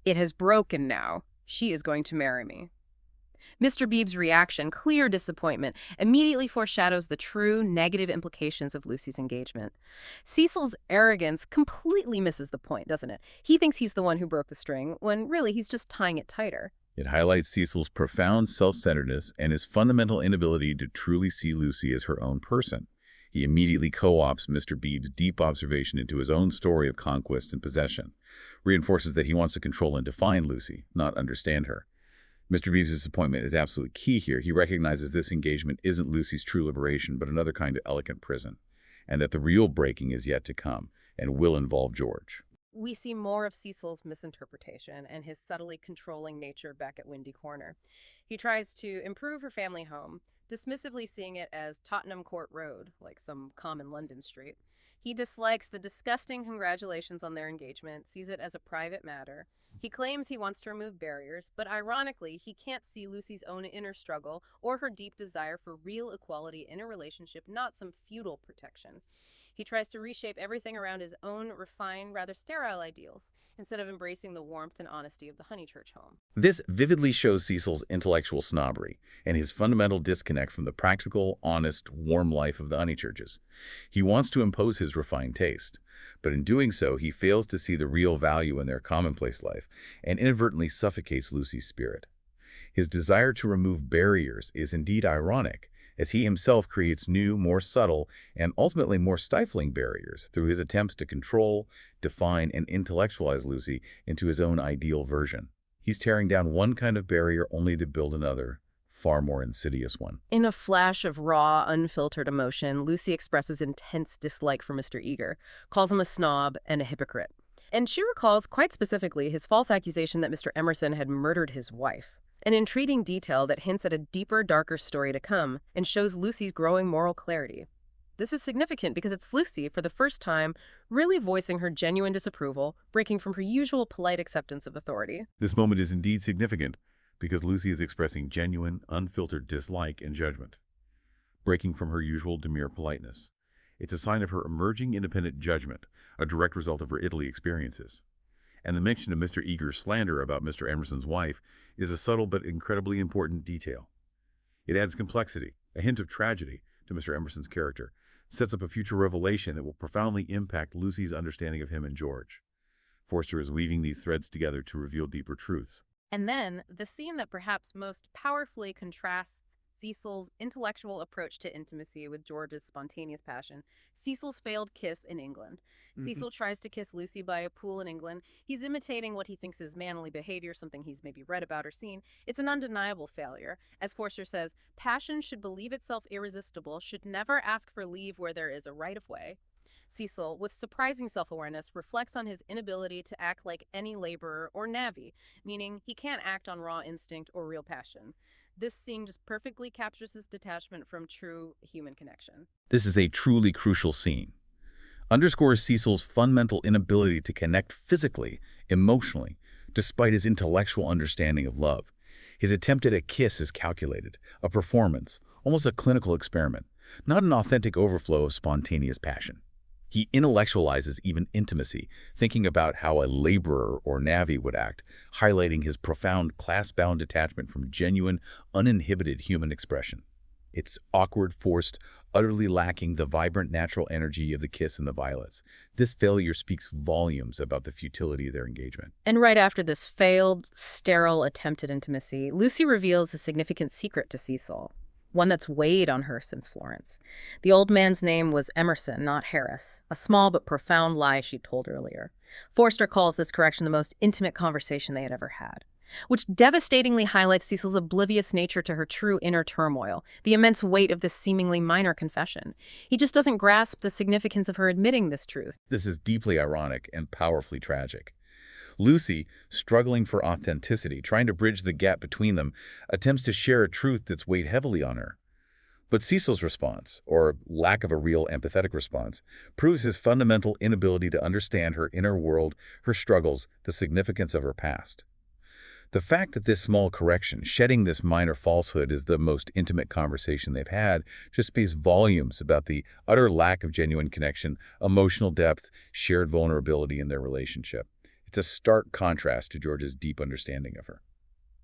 "It has broken now. She is going to marry me." Mr. Beebe's reaction, clear disappointment, immediately foreshadows the true negative implications of Lucy's engagement. Cecil's arrogance completely misses the point, doesn't it? He thinks he's the one who broke the string, when really he's just tying it tighter. It highlights Cecil's profound self-centeredness and his fundamental inability to truly see Lucy as her own person. He immediately co-opts Mr. Beebe's deep observation into his own story of conquest and possession, reinforces that he wants to control and define Lucy, not understand her. Mr. Beebe's disappointment is absolutely key here. He recognizes this engagement isn't Lucy's true liberation, but another kind of elegant prison, and that the real breaking is yet to come and will involve George. We see more of Cecil's misinterpretation and his subtly controlling nature back at Windy Corner. He tries to improve her family home, dismissively seeing it as Tottenham Court Road, like some common London street. He dislikes the disgusting congratulations on their engagement, sees it as a private matter. He claims he wants to remove barriers, but ironically, he can't see Lucy's own inner struggle or her deep desire for real equality in a relationship, not some feudal protection. He tries to reshape everything around his own refined, rather sterile ideals, instead of embracing the warmth and honesty of the Honeychurch home. This vividly shows Cecil's intellectual snobbery and his fundamental disconnect from the practical, honest, warm life of the Honeychurches. He wants to impose his refined taste, but in doing so, he fails to see the real value in their commonplace life and inadvertently suffocates Lucy's spirit. His desire to remove barriers is indeed ironic, as he himself creates new, more subtle, and ultimately more stifling barriers through his attempts to control, define, and intellectualize Lucy into his own ideal version. He's tearing down one kind of barrier only to build another, far more insidious one. In a flash of raw, unfiltered emotion, Lucy expresses intense dislike for Mr. Eager, calls him a snob and a hypocrite. And she recalls quite specifically his false accusation that Mr. Emerson had murdered his wife. An intriguing detail that hints at a deeper, darker story to come and shows Lucy's growing moral clarity. This is significant because it's Lucy, for the first time, really voicing her genuine disapproval, breaking from her usual polite acceptance of authority. This moment is indeed significant because Lucy is expressing genuine, unfiltered dislike and judgment, breaking from her usual demure politeness. It's a sign of her emerging independent judgment, a direct result of her Italy experiences. And the mention of Mr. Eager's slander about Mr. Emerson's wife is a subtle but incredibly important detail. It adds complexity, a hint of tragedy, to Mr. Emerson's character, sets up a future revelation that will profoundly impact Lucy's understanding of him and George. Forster is weaving these threads together to reveal deeper truths. And then, the scene that perhaps most powerfully contrasts Cecil's intellectual approach to intimacy with George's spontaneous passion. Cecil's failed kiss in England. Cecil tries to kiss Lucy by a pool in England. He's imitating what he thinks is manly behavior, something he's maybe read about or seen. It's an undeniable failure. As Forster says, passion should believe itself irresistible, should never ask for leave where there is a right-of-way. Cecil, with surprising self-awareness, reflects on his inability to act like any laborer or navvy, meaning he can't act on raw instinct or real passion. This scene just perfectly captures his detachment from true human connection. This is a truly crucial scene. Underscores Cecil's fundamental inability to connect physically, emotionally, despite his intellectual understanding of love. His attempt at a kiss is calculated, a performance, almost a clinical experiment, not an authentic overflow of spontaneous passion. He intellectualizes even intimacy, thinking about how a laborer or navvy would act, highlighting his profound class-bound detachment from genuine, uninhibited human expression. It's awkward, forced, utterly lacking the vibrant natural energy of the kiss and the violets. This failure speaks volumes about the futility of their engagement. And right after this failed, sterile attempt at intimacy, Lucy reveals a significant secret to Cecil, one that's weighed on her since Florence. The old man's name was Emerson, not Harris, a small but profound lie she'd told earlier. Forster calls this correction the most intimate conversation they had ever had, which devastatingly highlights Cecil's oblivious nature to her true inner turmoil, the immense weight of this seemingly minor confession. He just doesn't grasp the significance of her admitting this truth. This is deeply ironic and powerfully tragic. Lucy, struggling for authenticity, trying to bridge the gap between them, attempts to share a truth that's weighed heavily on her. But Cecil's response, or lack of a real empathetic response, proves his fundamental inability to understand her inner world, her struggles, the significance of her past. The fact that this small correction, shedding this minor falsehood, is the most intimate conversation they've had just speaks volumes about the utter lack of genuine connection, emotional depth, shared vulnerability in their relationship. It's a stark contrast to George's deep understanding of her.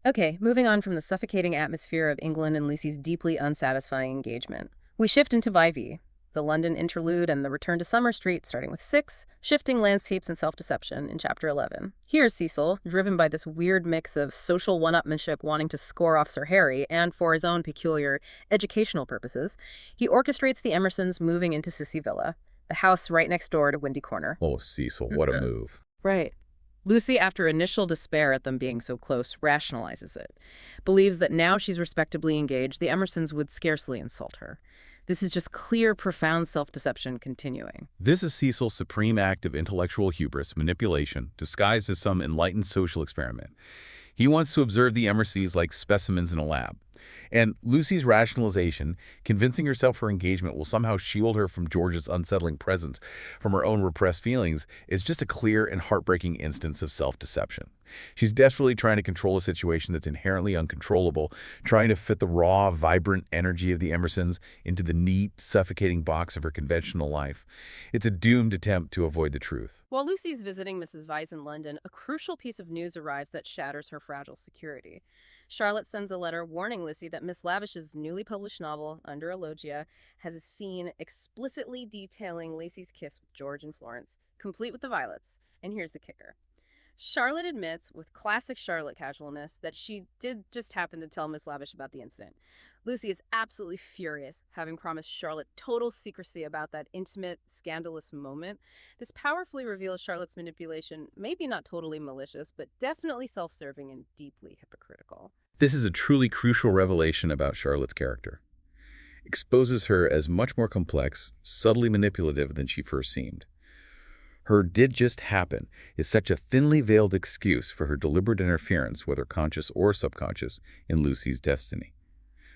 Okay, moving on from the suffocating atmosphere of England and Lucy's deeply unsatisfying engagement, we shift into Vivy, the London interlude and the return to Summer Street, starting with 6, shifting landscapes and self-deception in Chapter 11. Here's Cecil, driven by this weird mix of social one-upmanship wanting to score off Sir Harry and for his own peculiar educational purposes. He orchestrates the Emersons moving into Sissy Villa, the house right next door to Windy Corner. Oh, Cecil, what a move. Right. Lucy, after initial despair at them being so close, rationalizes it. Believes that now she's respectably engaged, the Emersons would scarcely insult her. This is just clear, profound self-deception continuing. This is Cecil's supreme act of intellectual hubris, manipulation, disguised as some enlightened social experiment. He wants to observe the Emersons like specimens in a lab. And Lucy's rationalization, convincing herself her engagement will somehow shield her from George's unsettling presence, from her own repressed feelings, is just a clear and heartbreaking instance of self-deception. She's desperately trying to control a situation that's inherently uncontrollable, trying to fit the raw, vibrant energy of the Emersons into the neat, suffocating box of her conventional life. It's a doomed attempt to avoid the truth. While Lucy's visiting Mrs. Vyse in London, a crucial piece of news arrives that shatters her fragile security. Charlotte sends a letter warning Lucy that Miss Lavish's newly published novel, Under a Loggia, has a scene explicitly detailing Lucy's kiss with George and Florence, complete with the violets. And here's the kicker. Charlotte admits, with classic Charlotte casualness, that she did just happen to tell Miss Lavish about the incident. Lucy is absolutely furious, having promised Charlotte total secrecy about that intimate, scandalous moment. This powerfully reveals Charlotte's manipulation, maybe not totally malicious, but definitely self-serving and deeply hypocritical. This is a truly crucial revelation about Charlotte's character. Exposes her as much more complex, subtly manipulative than she first seemed. Her "did just happen" is such a thinly veiled excuse for her deliberate interference, whether conscious or subconscious, in Lucy's destiny.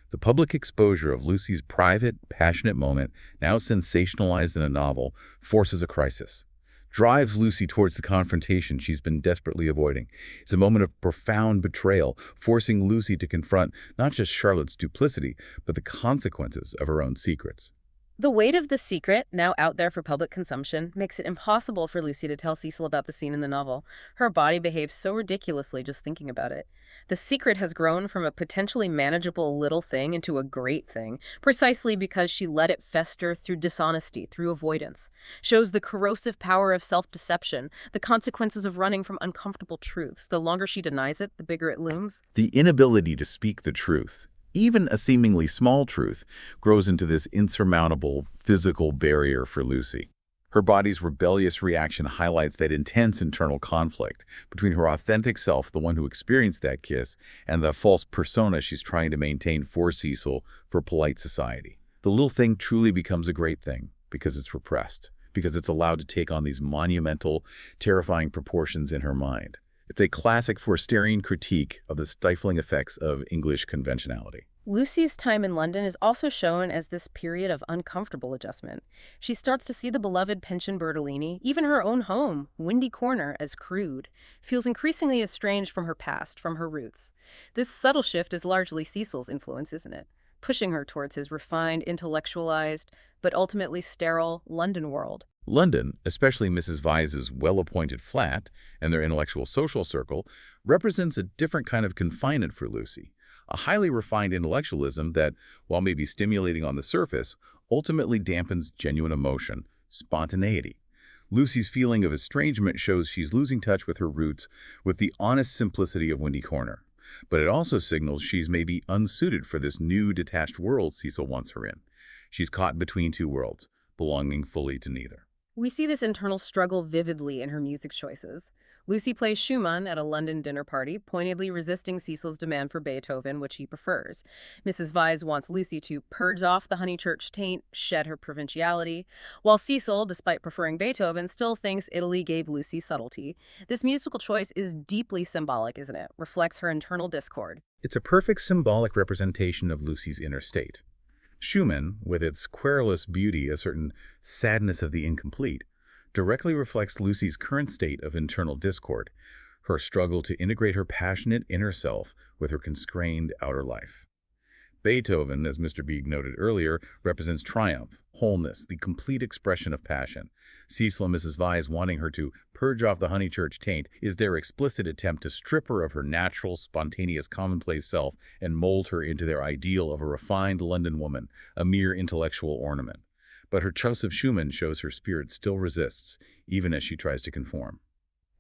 The public exposure of Lucy's private, passionate moment, now sensationalized in a novel, forces a crisis. Drives Lucy towards the confrontation she's been desperately avoiding. It's a moment of profound betrayal, forcing Lucy to confront not just Charlotte's duplicity, but the consequences of her own secrets. The weight of the secret, now out there for public consumption, makes it impossible for Lucy to tell Cecil about the scene in the novel. Her body behaves so ridiculously just thinking about it. The secret has grown from a potentially manageable little thing into a great thing, precisely because she let it fester through dishonesty, through avoidance. Shows the corrosive power of self-deception, the consequences of running from uncomfortable truths. The longer she denies it, the bigger it looms. The inability to speak the truth, even a seemingly small truth, grows into this insurmountable physical barrier for Lucy. Her body's rebellious reaction highlights that intense internal conflict between her authentic self, the one who experienced that kiss, and the false persona she's trying to maintain for Cecil for polite society. The little thing truly becomes a great thing because it's repressed, because it's allowed to take on these monumental, terrifying proportions in her mind. It's a classic Forsterian critique of the stifling effects of English conventionality. Lucy's time in London is also shown as this period of uncomfortable adjustment. She starts to see the beloved pension Bertolini, even her own home, Windy Corner, as crude, feels increasingly estranged from her past, from her roots. This subtle shift is largely Cecil's influence, isn't it? Pushing her towards his refined, intellectualized, but ultimately sterile London world. London, especially Mrs. Vyse's well-appointed flat and their intellectual social circle, represents a different kind of confinement for Lucy. A highly refined intellectualism that, while maybe stimulating on the surface, ultimately dampens genuine emotion, spontaneity. Lucy's feeling of estrangement shows she's losing touch with her roots, with the honest simplicity of Windy Corner. But it also signals she's maybe unsuited for this new detached world Cecil wants her in. She's caught between two worlds, belonging fully to neither. We see this internal struggle vividly in her music choices. Lucy plays Schumann at a London dinner party, pointedly resisting Cecil's demand for Beethoven, which he prefers. Mrs. Vyse wants Lucy to purge off the Honeychurch taint, shed her provinciality, while Cecil, despite preferring Beethoven, still thinks Italy gave Lucy subtlety. This musical choice is deeply symbolic, isn't it? Reflects her internal discord. It's a perfect symbolic representation of Lucy's inner state. Schumann, with its querulous beauty, a certain sadness of the incomplete, directly reflects Lucy's current state of internal discord, her struggle to integrate her passionate inner self with her constrained outer life. Beethoven, as Mr. Beeg noted earlier, represents triumph, wholeness, the complete expression of passion. Cecil and Mrs. Vyse wanting her to purge off the Honeychurch taint is their explicit attempt to strip her of her natural, spontaneous, commonplace self and mold her into their ideal of a refined London woman, a mere intellectual ornament. But her choice of Schumann shows her spirit still resists, even as she tries to conform.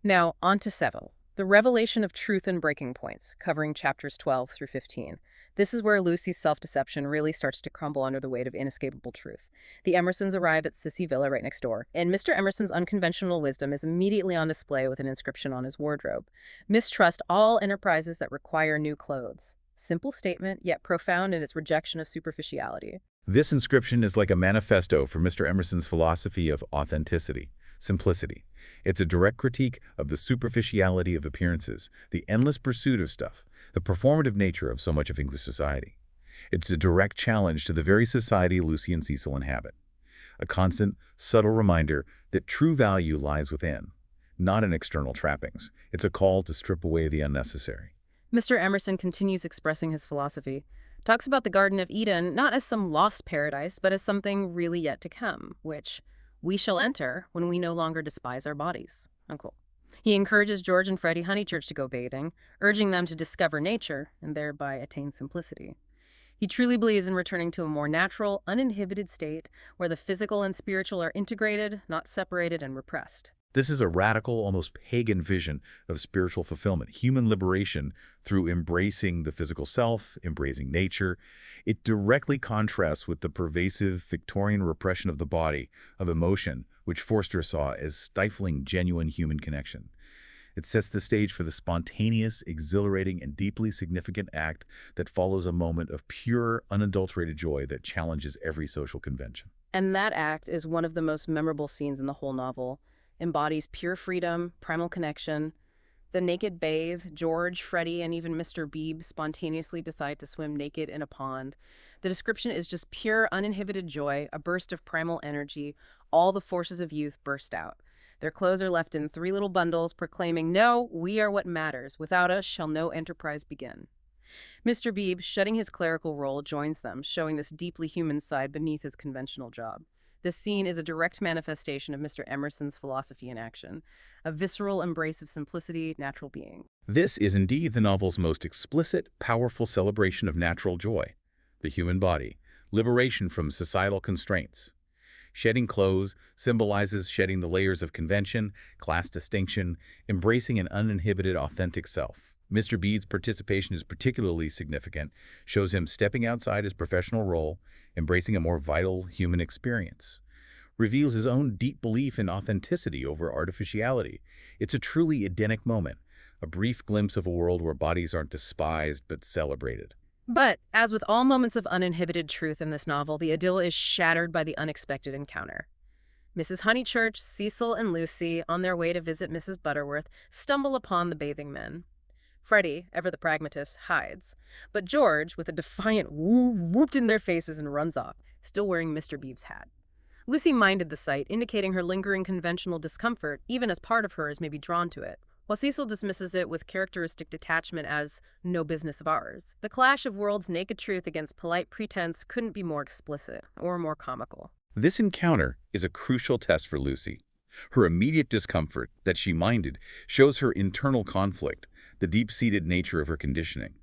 Now, on to Seville, the revelation of truth and breaking points, covering chapters 12 through 15. This is where Lucy's self-deception really starts to crumble under the weight of inescapable truth. The Emersons arrive at Sissy Villa right next door, and Mr. Emerson's unconventional wisdom is immediately on display with an inscription on his wardrobe. Mistrust all enterprises that require new clothes. Simple statement, yet profound in its rejection of superficiality. This inscription is like a manifesto for Mr. Emerson's philosophy of authenticity, simplicity. It's a direct critique of the superficiality of appearances, the endless pursuit of stuff, the performative nature of so much of English society. It's a direct challenge to the very society Lucy and Cecil inhabit. A constant, subtle reminder that true value lies within, not in external trappings. It's a call to strip away the unnecessary. Mr. Emerson continues expressing his philosophy. Talks about the Garden of Eden not as some lost paradise, but as something really yet to come, which we shall enter when we no longer despise our bodies. Unquote. He encourages George and Freddie Honeychurch to go bathing, urging them to discover nature and thereby attain simplicity. He truly believes in returning to a more natural, uninhibited state where the physical and spiritual are integrated, not separated and repressed. This is a radical, almost pagan vision of spiritual fulfillment, human liberation through embracing the physical self, embracing nature. It directly contrasts with the pervasive Victorian repression of the body, of emotion, which Forster saw as stifling genuine human connection. It sets the stage for the spontaneous, exhilarating, and deeply significant act that follows a moment of pure, unadulterated joy that challenges every social convention. And that act is one of the most memorable scenes in the whole novel. Embodies pure freedom, primal connection. The naked bathe, George, Freddie, and even Mr. Beebe spontaneously decide to swim naked in a pond. The description is just pure, uninhibited joy, a burst of primal energy. All the forces of youth burst out. Their clothes are left in 3 little bundles, proclaiming, "No, we are what matters. Without us shall no enterprise begin." Mr. Beebe, shedding his clerical role, joins them, showing this deeply human side beneath his conventional job. This scene is a direct manifestation of Mr. Emerson's philosophy in action, a visceral embrace of simplicity, natural being. This is indeed the novel's most explicit, powerful celebration of natural joy, the human body, liberation from societal constraints. Shedding clothes symbolizes shedding the layers of convention, class distinction, embracing an uninhibited, authentic self. Mr. Bede's participation is particularly significant, shows him stepping outside his professional role, embracing a more vital human experience. Reveals his own deep belief in authenticity over artificiality. It's a truly Edenic moment, a brief glimpse of a world where bodies aren't despised but celebrated. But, as with all moments of uninhibited truth in this novel, the idyll is shattered by the unexpected encounter. Mrs. Honeychurch, Cecil, and Lucy, on their way to visit Mrs. Butterworth, stumble upon the bathing men. Freddie, ever the pragmatist, hides, but George, with a defiant woo, whooped in their faces and runs off, still wearing Mr. Beebe's hat. Lucy minded the sight, indicating her lingering conventional discomfort, even as part of her is maybe drawn to it, while Cecil dismisses it with characteristic detachment as no business of ours. The clash of world's naked truth against polite pretense couldn't be more explicit or more comical. This encounter is a crucial test for Lucy. Her immediate discomfort that she minded shows her internal conflict, the deep-seated nature of her conditioning.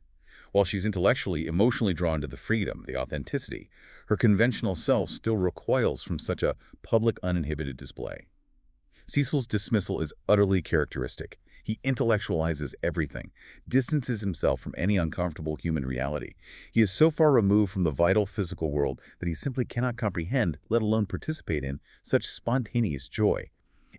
While she's intellectually, emotionally drawn to the freedom, the authenticity, her conventional self still recoils from such a public, uninhibited display. Cecil's dismissal is utterly characteristic. He intellectualizes everything, distances himself from any uncomfortable human reality. He is so far removed from the vital physical world that he simply cannot comprehend, let alone participate in, such spontaneous joy.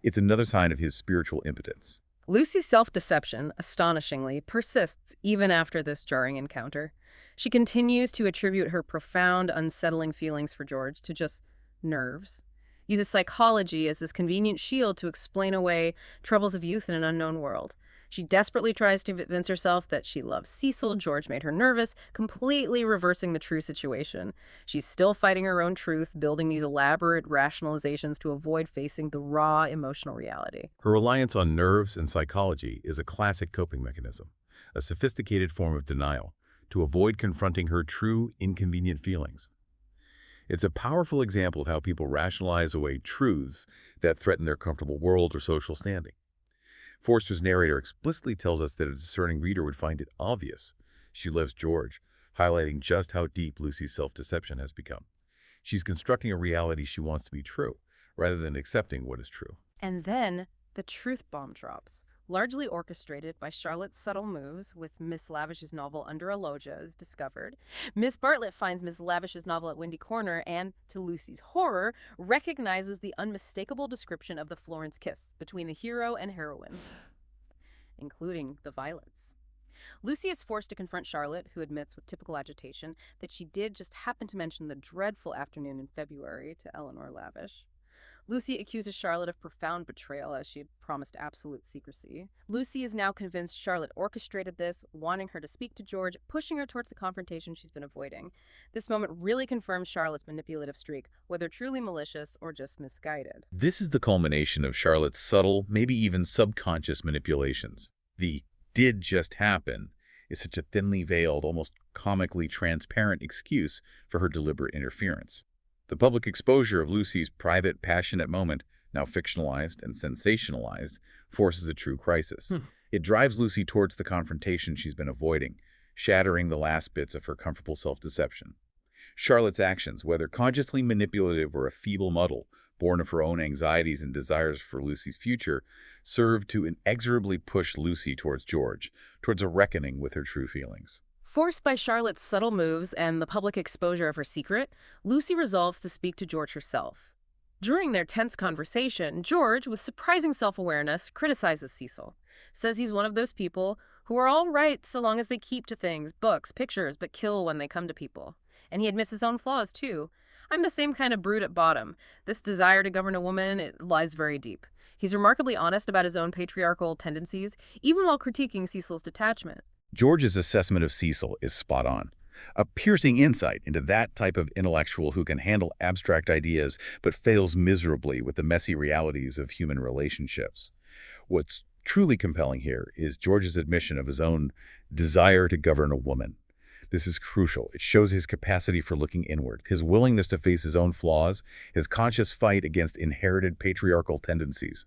It's another sign of his spiritual impotence. Lucy's self-deception, astonishingly, persists even after this jarring encounter. She continues to attribute her profound, unsettling feelings for George to just nerves. Uses psychology as this convenient shield to explain away troubles of youth in an unknown world. She desperately tries to convince herself that she loves Cecil, George made her nervous, completely reversing the true situation. She's still fighting her own truth, building these elaborate rationalizations to avoid facing the raw emotional reality. Her reliance on nerves and psychology is a classic coping mechanism, a sophisticated form of denial, to avoid confronting her true, inconvenient feelings. It's a powerful example of how people rationalize away truths that threaten their comfortable world or social standing. Forster's narrator explicitly tells us that a discerning reader would find it obvious she loves George, highlighting just how deep Lucy's self-deception has become. She's constructing a reality she wants to be true, rather than accepting what is true. And then the truth bomb drops. Largely orchestrated by Charlotte's subtle moves with Miss Lavish's novel Under a Loggia is discovered. Miss Bartlett finds Miss Lavish's novel at Windy Corner and, to Lucy's horror, recognizes the unmistakable description of the Florence kiss between the hero and heroine, including the violence. Lucy is forced to confront Charlotte, who admits with typical agitation that she did just happen to mention the dreadful afternoon in February to Eleanor Lavish. Lucy accuses Charlotte of profound betrayal as she had promised absolute secrecy. Lucy is now convinced Charlotte orchestrated this, wanting her to speak to George, pushing her towards the confrontation she's been avoiding. This moment really confirms Charlotte's manipulative streak, whether truly malicious or just misguided. This is the culmination of Charlotte's subtle, maybe even subconscious manipulations. The "did just happen" is such a thinly veiled, almost comically transparent excuse for her deliberate interference. The public exposure of Lucy's private, passionate moment, now fictionalized and sensationalized, forces a true crisis. It drives Lucy towards the confrontation she's been avoiding, shattering the last bits of her comfortable self-deception. Charlotte's actions, whether consciously manipulative or a feeble muddle, born of her own anxieties and desires for Lucy's future, serve to inexorably push Lucy towards George, towards a reckoning with her true feelings. Forced by Charlotte's subtle moves and the public exposure of her secret, Lucy resolves to speak to George herself. During their tense conversation, George, with surprising self-awareness, criticizes Cecil, says he's one of those people who are all right so long as they keep to things, books, pictures, but kill when they come to people. And he admits his own flaws, too. I'm the same kind of brute at bottom. This desire to govern a woman, it lies very deep. He's remarkably honest about his own patriarchal tendencies, even while critiquing Cecil's detachment. George's assessment of Cecil is spot on. A piercing insight into that type of intellectual who can handle abstract ideas but fails miserably with the messy realities of human relationships. What's truly compelling here is George's admission of his own desire to govern a woman. This is crucial. It shows his capacity for looking inward, his willingness to face his own flaws, his conscious fight against inherited patriarchal tendencies.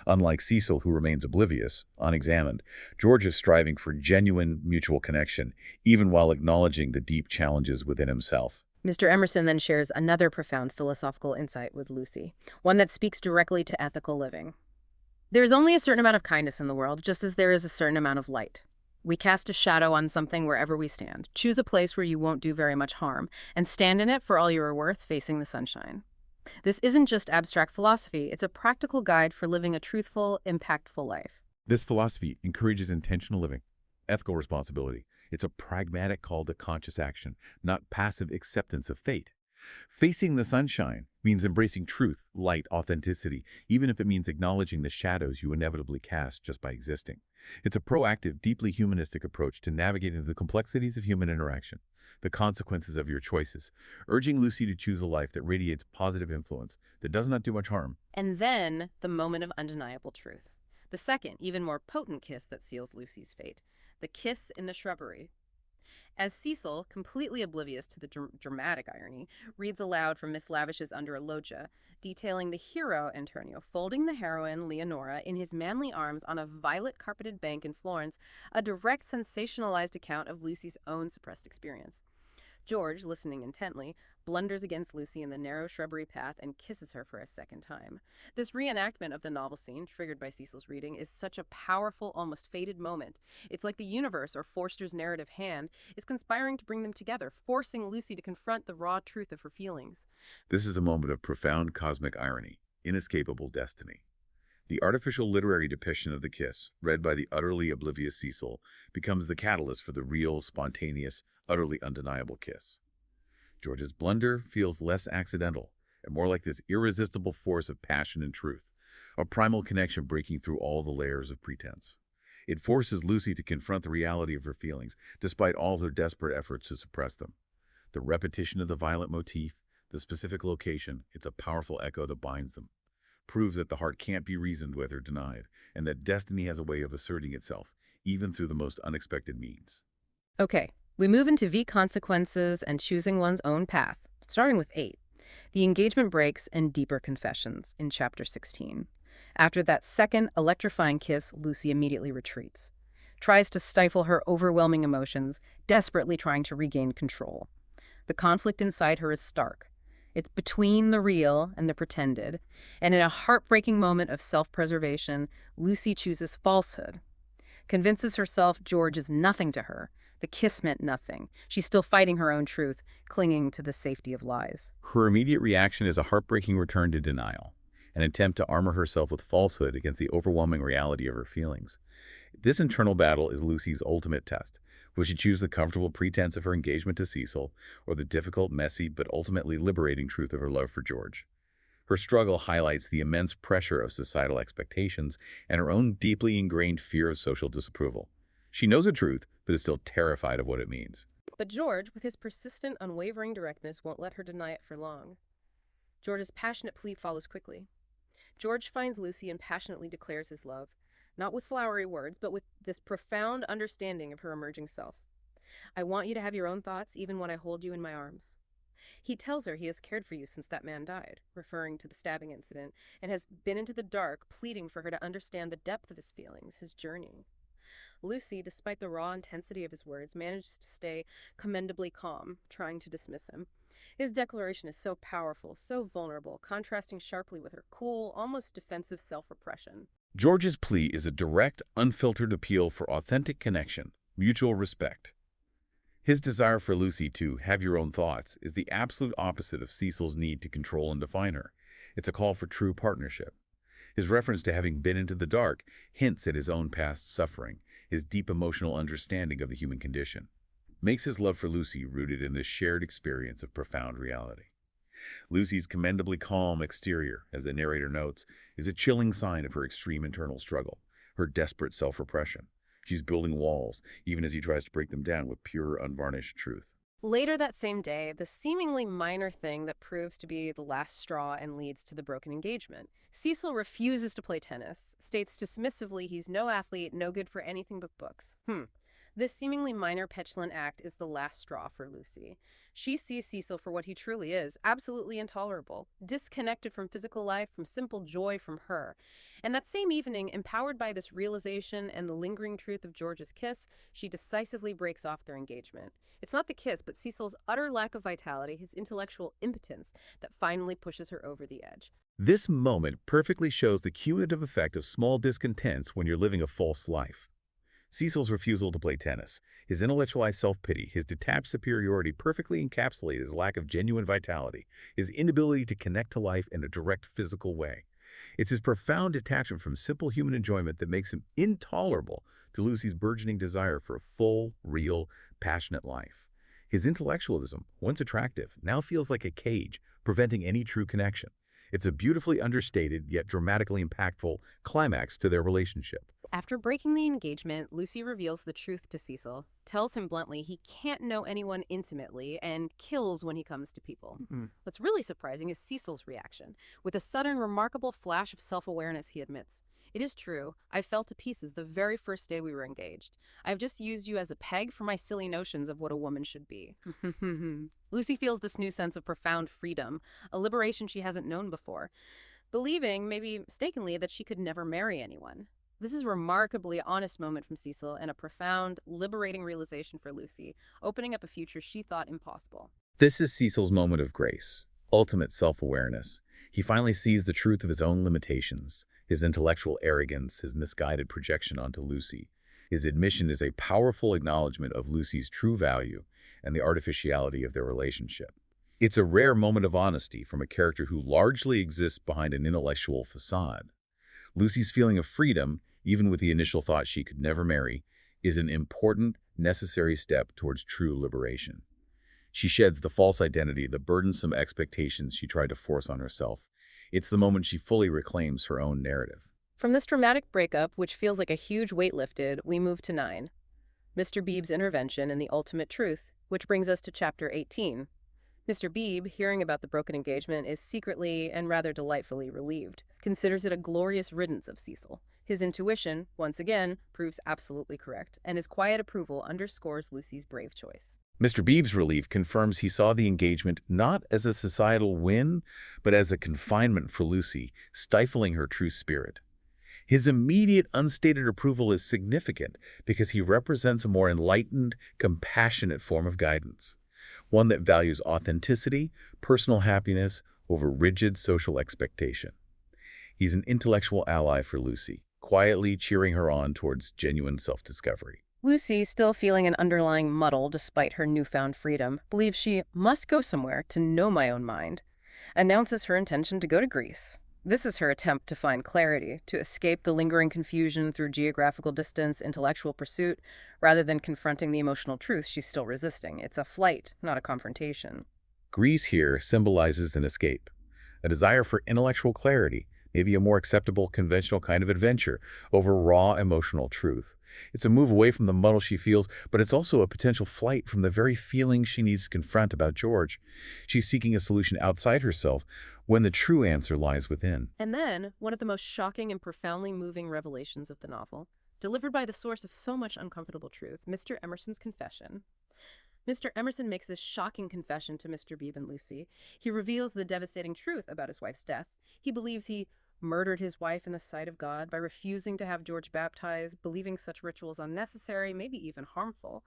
Unlike Cecil, who remains oblivious, unexamined, George is striving for genuine mutual connection, even while acknowledging the deep challenges within himself. Mr. Emerson then shares another profound philosophical insight with Lucy, one that speaks directly to ethical living. There is only a certain amount of kindness in the world, just as there is a certain amount of light. We cast a shadow on something wherever we stand. Choose a place where you won't do very much harm, and stand in it for all you are worth, facing the sunshine. This isn't just abstract philosophy, it's a practical guide for living a truthful, impactful life. This philosophy encourages intentional living, ethical responsibility. It's a pragmatic call to conscious action, not passive acceptance of fate. Facing the sunshine means embracing truth, light, authenticity, even if it means acknowledging the shadows you inevitably cast just by existing. It's a proactive, deeply humanistic approach to navigating the complexities of human interaction, the consequences of your choices, urging Lucy to choose a life that radiates positive influence, that does not do much harm. And then, the moment of undeniable truth. The second, even more potent kiss that seals Lucy's fate. The kiss in the shrubbery. As Cecil, completely oblivious to the dramatic irony, reads aloud from Miss Lavish's Under a Loggia, detailing the hero, Antonio, folding the heroine, Leonora, in his manly arms on a violet-carpeted bank in Florence, a direct sensationalized account of Lucy's own suppressed experience. George, listening intently, blunders against Lucy in the narrow shrubbery path and kisses her for a second time. This reenactment of the novel scene, triggered by Cecil's reading, is such a powerful, almost fated moment. It's like the universe, or Forster's narrative hand, is conspiring to bring them together, forcing Lucy to confront the raw truth of her feelings. This is a moment of profound cosmic irony, inescapable destiny. The artificial literary depiction of the kiss, read by the utterly oblivious Cecil, becomes the catalyst for the real, spontaneous, utterly undeniable kiss. George's blunder feels less accidental and more like this irresistible force of passion and truth, a primal connection breaking through all the layers of pretense. It forces Lucy to confront the reality of her feelings, despite all her desperate efforts to suppress them. The repetition of the violet motif, the specific location, it's a powerful echo that binds them, proves that the heart can't be reasoned with or denied, and that destiny has a way of asserting itself, even through the most unexpected means. Okay, we move into V consequences and choosing one's own path, starting with 8. The engagement breaks and deeper confessions in Chapter 16. After that second electrifying kiss, Lucy immediately retreats, tries to stifle her overwhelming emotions, desperately trying to regain control. The conflict inside her is stark. It's between the real and the pretended, and in a heartbreaking moment of self-preservation, Lucy chooses falsehood. Convinces herself George is nothing to her. The kiss meant nothing. She's still fighting her own truth, clinging to the safety of lies. Her immediate reaction is a heartbreaking return to denial, an attempt to armor herself with falsehood against the overwhelming reality of her feelings. This internal battle is Lucy's ultimate test. Will she choose the comfortable pretense of her engagement to Cecil, or the difficult, messy, but ultimately liberating truth of her love for George? Her struggle highlights the immense pressure of societal expectations and her own deeply ingrained fear of social disapproval. She knows the truth, but is still terrified of what it means. But George, with his persistent, unwavering directness, won't let her deny it for long. George's passionate plea follows quickly. George finds Lucy and passionately declares his love, not with flowery words, but with this profound understanding of her emerging self. I want you to have your own thoughts, even when I hold you in my arms. He tells her he has cared for you since that man died, referring to the stabbing incident, and has been into the dark, pleading for her to understand the depth of his feelings, his journey. Lucy, despite the raw intensity of his words, manages to stay commendably calm, trying to dismiss him. His declaration is so powerful, so vulnerable, contrasting sharply with her cool, almost defensive self-repression. George's plea is a direct, unfiltered appeal for authentic connection, mutual respect. His desire for Lucy to have your own thoughts is the absolute opposite of Cecil's need to control and define her. It's a call for true partnership. His reference to having been into the dark hints at his own past suffering, his deep emotional understanding of the human condition. Makes his love for Lucy rooted in this shared experience of profound reality. Lucy's commendably calm exterior, as the narrator notes, is a chilling sign of her extreme internal struggle, her desperate self-repression. She's building walls, even as he tries to break them down with pure, unvarnished truth. Later that same day, the seemingly minor thing that proves to be the last straw and leads to the broken engagement. Cecil refuses to play tennis, states dismissively he's no athlete, no good for anything but books. This seemingly minor petulant act is the last straw for Lucy. She sees Cecil for what he truly is, absolutely intolerable, disconnected from physical life, from simple joy from her. And that same evening, empowered by this realization and the lingering truth of George's kiss, she decisively breaks off their engagement. It's not the kiss, but Cecil's utter lack of vitality, his intellectual impotence, that finally pushes her over the edge. This moment perfectly shows the cumulative effect of small discontents when you're living a false life. Cecil's refusal to play tennis, his intellectualized self-pity, his detached superiority perfectly encapsulate his lack of genuine vitality, his inability to connect to life in a direct physical way. It's his profound detachment from simple human enjoyment that makes him intolerable to Lucy's burgeoning desire for a full, real, passionate life. His intellectualism, once attractive, now feels like a cage, preventing any true connection. It's a beautifully understated yet dramatically impactful climax to their relationship. After breaking the engagement, Lucy reveals the truth to Cecil, tells him bluntly he can't know anyone intimately, and kills when he comes to people. What's really surprising is Cecil's reaction. With a sudden, remarkable flash of self-awareness, he admits, "It is true, I fell to pieces the very first day we were engaged. I have just used you as a peg for my silly notions of what a woman should be." Lucy feels this new sense of profound freedom, a liberation she hasn't known before, believing, maybe mistakenly, that she could never marry anyone. This is a remarkably honest moment from Cecil and a profound, liberating realization for Lucy, opening up a future she thought impossible. This is Cecil's moment of grace, ultimate self-awareness. He finally sees the truth of his own limitations, his intellectual arrogance, his misguided projection onto Lucy. His admission is a powerful acknowledgement of Lucy's true value and the artificiality of their relationship. It's a rare moment of honesty from a character who largely exists behind an intellectual facade. Lucy's feeling of freedom, even with the initial thought she could never marry, is an important, necessary step towards true liberation. She sheds the false identity, the burdensome expectations she tried to force on herself. It's the moment she fully reclaims her own narrative. From this dramatic breakup, which feels like a huge weight lifted, we move to 9. Mr. Beebe's intervention and the ultimate truth, which brings us to chapter 18. Mr. Beebe, hearing about the broken engagement, is secretly and rather delightfully relieved, considers it a glorious riddance of Cecil. His intuition, once again, proves absolutely correct, and his quiet approval underscores Lucy's brave choice. Mr. Beebe's relief confirms he saw the engagement not as a societal win, but as a confinement for Lucy, stifling her true spirit. His immediate, unstated approval is significant because he represents a more enlightened, compassionate form of guidance, one that values authenticity, personal happiness over rigid social expectation. He's an intellectual ally for Lucy, quietly cheering her on towards genuine self-discovery. Lucy, still feeling an underlying muddle despite her newfound freedom, believes she must go somewhere to know my own mind, announces her intention to go to Greece. This is her attempt to find clarity, to escape the lingering confusion through geographical distance, intellectual pursuit, rather than confronting the emotional truth she's still resisting. It's a flight, not a confrontation. Greece here symbolizes an escape, a desire for intellectual clarity, maybe a more acceptable conventional kind of adventure over raw emotional truth. It's a move away from the muddle she feels, but it's also a potential flight from the very feelings she needs to confront about George. She's seeking a solution outside herself when the true answer lies within. And then, one of the most shocking and profoundly moving revelations of the novel, delivered by the source of so much uncomfortable truth, Mr. Emerson's confession. Mr. Emerson makes this shocking confession to Mr. Beebe and Lucy. He reveals the devastating truth about his wife's death. He believes he murdered his wife in the sight of God by refusing to have George baptized, believing such rituals unnecessary, maybe even harmful.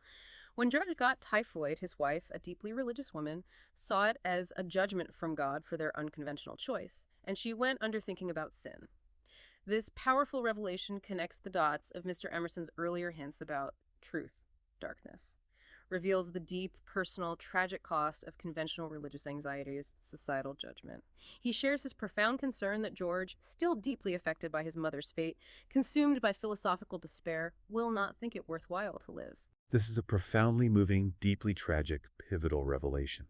When George got typhoid, his wife, a deeply religious woman, saw it as a judgment from God for their unconventional choice, and she went under thinking about sin. This powerful revelation connects the dots of Mr. Emerson's earlier hints about truth, darkness, reveals the deep, personal, tragic cost of conventional religious anxieties, societal judgment. He shares his profound concern that George, still deeply affected by his mother's fate, consumed by philosophical despair, will not think it worthwhile to live. This is a profoundly moving, deeply tragic, pivotal revelation.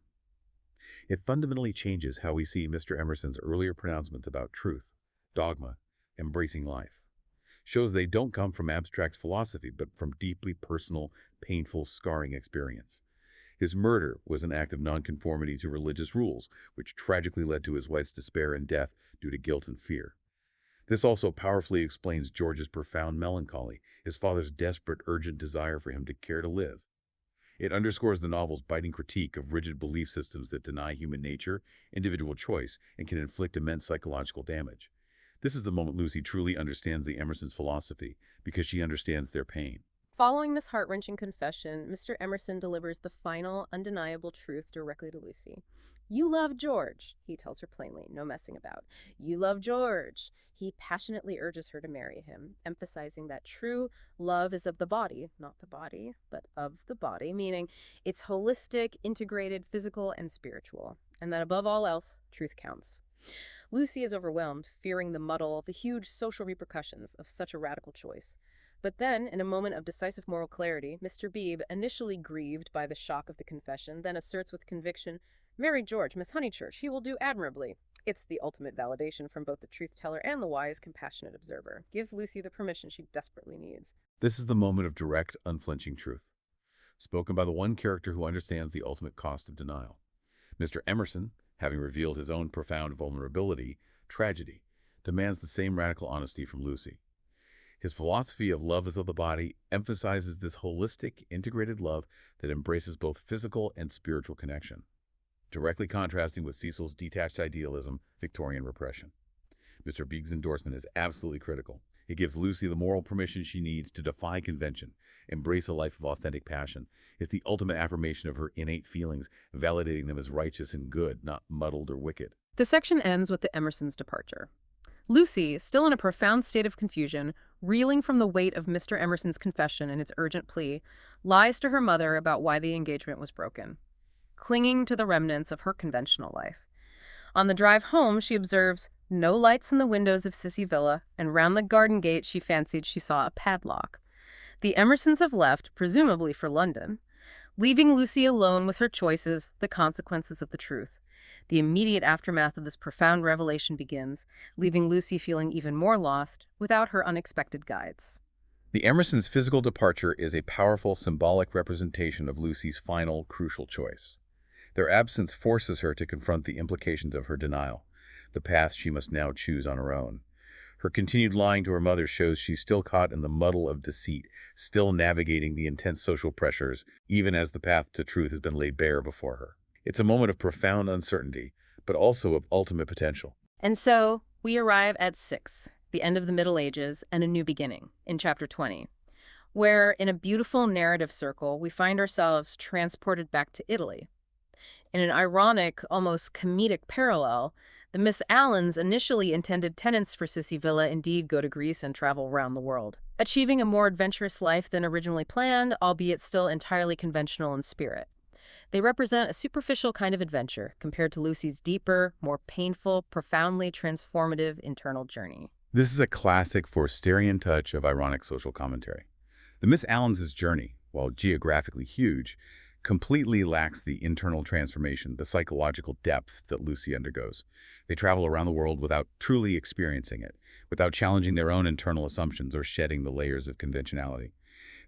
It fundamentally changes how we see Mr. Emerson's earlier pronouncements about truth, dogma, embracing life. Shows they don't come from abstract philosophy, but from deeply personal, painful, scarring experience. His murder was an act of nonconformity to religious rules, which tragically led to his wife's despair and death due to guilt and fear. This also powerfully explains George's profound melancholy, his father's desperate, urgent desire for him to care to live. It underscores the novel's biting critique of rigid belief systems that deny human nature, individual choice, and can inflict immense psychological damage. This is the moment Lucy truly understands the Emerson's philosophy, because she understands their pain. Following this heart-wrenching confession, Mr. Emerson delivers the final, undeniable truth directly to Lucy. "You love George," he tells her plainly, no messing about. "You love George." He passionately urges her to marry him, emphasizing that true love is of the body, not the body, but of the body, meaning it's holistic, integrated, physical, and spiritual, and that above all else, truth counts. Lucy is overwhelmed, fearing the muddle, the huge social repercussions of such a radical choice. But then, in a moment of decisive moral clarity, Mr. Beebe, initially grieved by the shock of the confession, then asserts with conviction, "Marry George, Miss Honeychurch, he will do admirably." It's the ultimate validation from both the truth-teller and the wise, compassionate observer. Gives Lucy the permission she desperately needs. This is the moment of direct, unflinching truth, spoken by the one character who understands the ultimate cost of denial. Mr. Emerson, having revealed his own profound vulnerability, tragedy, demands the same radical honesty from Lucy. His philosophy of love as of the body emphasizes this holistic, integrated love that embraces both physical and spiritual connection, directly contrasting with Cecil's detached idealism, Victorian repression. Mr. Beebe's endorsement is absolutely critical. It gives Lucy the moral permission she needs to defy convention, embrace a life of authentic passion. It's the ultimate affirmation of her innate feelings, validating them as righteous and good, not muddled or wicked. The section ends with the Emersons' departure. Lucy, still in a profound state of confusion, reeling from the weight of Mr. Emerson's confession and its urgent plea, lies to her mother about why the engagement was broken, clinging to the remnants of her conventional life. On the drive home, she observes no lights in the windows of Sissy Villa, and round the garden gate she fancied she saw a padlock. The Emersons have left, presumably for London, leaving Lucy alone with her choices, the consequences of the truth. The immediate aftermath of this profound revelation begins, leaving Lucy feeling even more lost without her unexpected guides. The Emersons' physical departure is a powerful symbolic representation of Lucy's final, crucial choice. Their absence forces her to confront the implications of her denial, the path she must now choose on her own. Her continued lying to her mother shows she's still caught in the muddle of deceit, still navigating the intense social pressures, even as the path to truth has been laid bare before her. It's a moment of profound uncertainty, but also of ultimate potential. And so, we arrive at 6, the end of the Middle Ages and a new beginning, in Chapter 20, where, in a beautiful narrative circle, we find ourselves transported back to Italy. In an ironic, almost comedic parallel, the Miss Allens, initially intended tenants for Sissy Villa, indeed go to Greece and travel around the world, achieving a more adventurous life than originally planned, albeit still entirely conventional in spirit. They represent a superficial kind of adventure compared to Lucy's deeper, more painful, profoundly transformative internal journey. This is a classic Forsterian touch of ironic social commentary. The Miss Allens' journey, while geographically huge, completely lacks the internal transformation, the psychological depth that Lucy undergoes. They travel around the world without truly experiencing it, without challenging their own internal assumptions or shedding the layers of conventionality.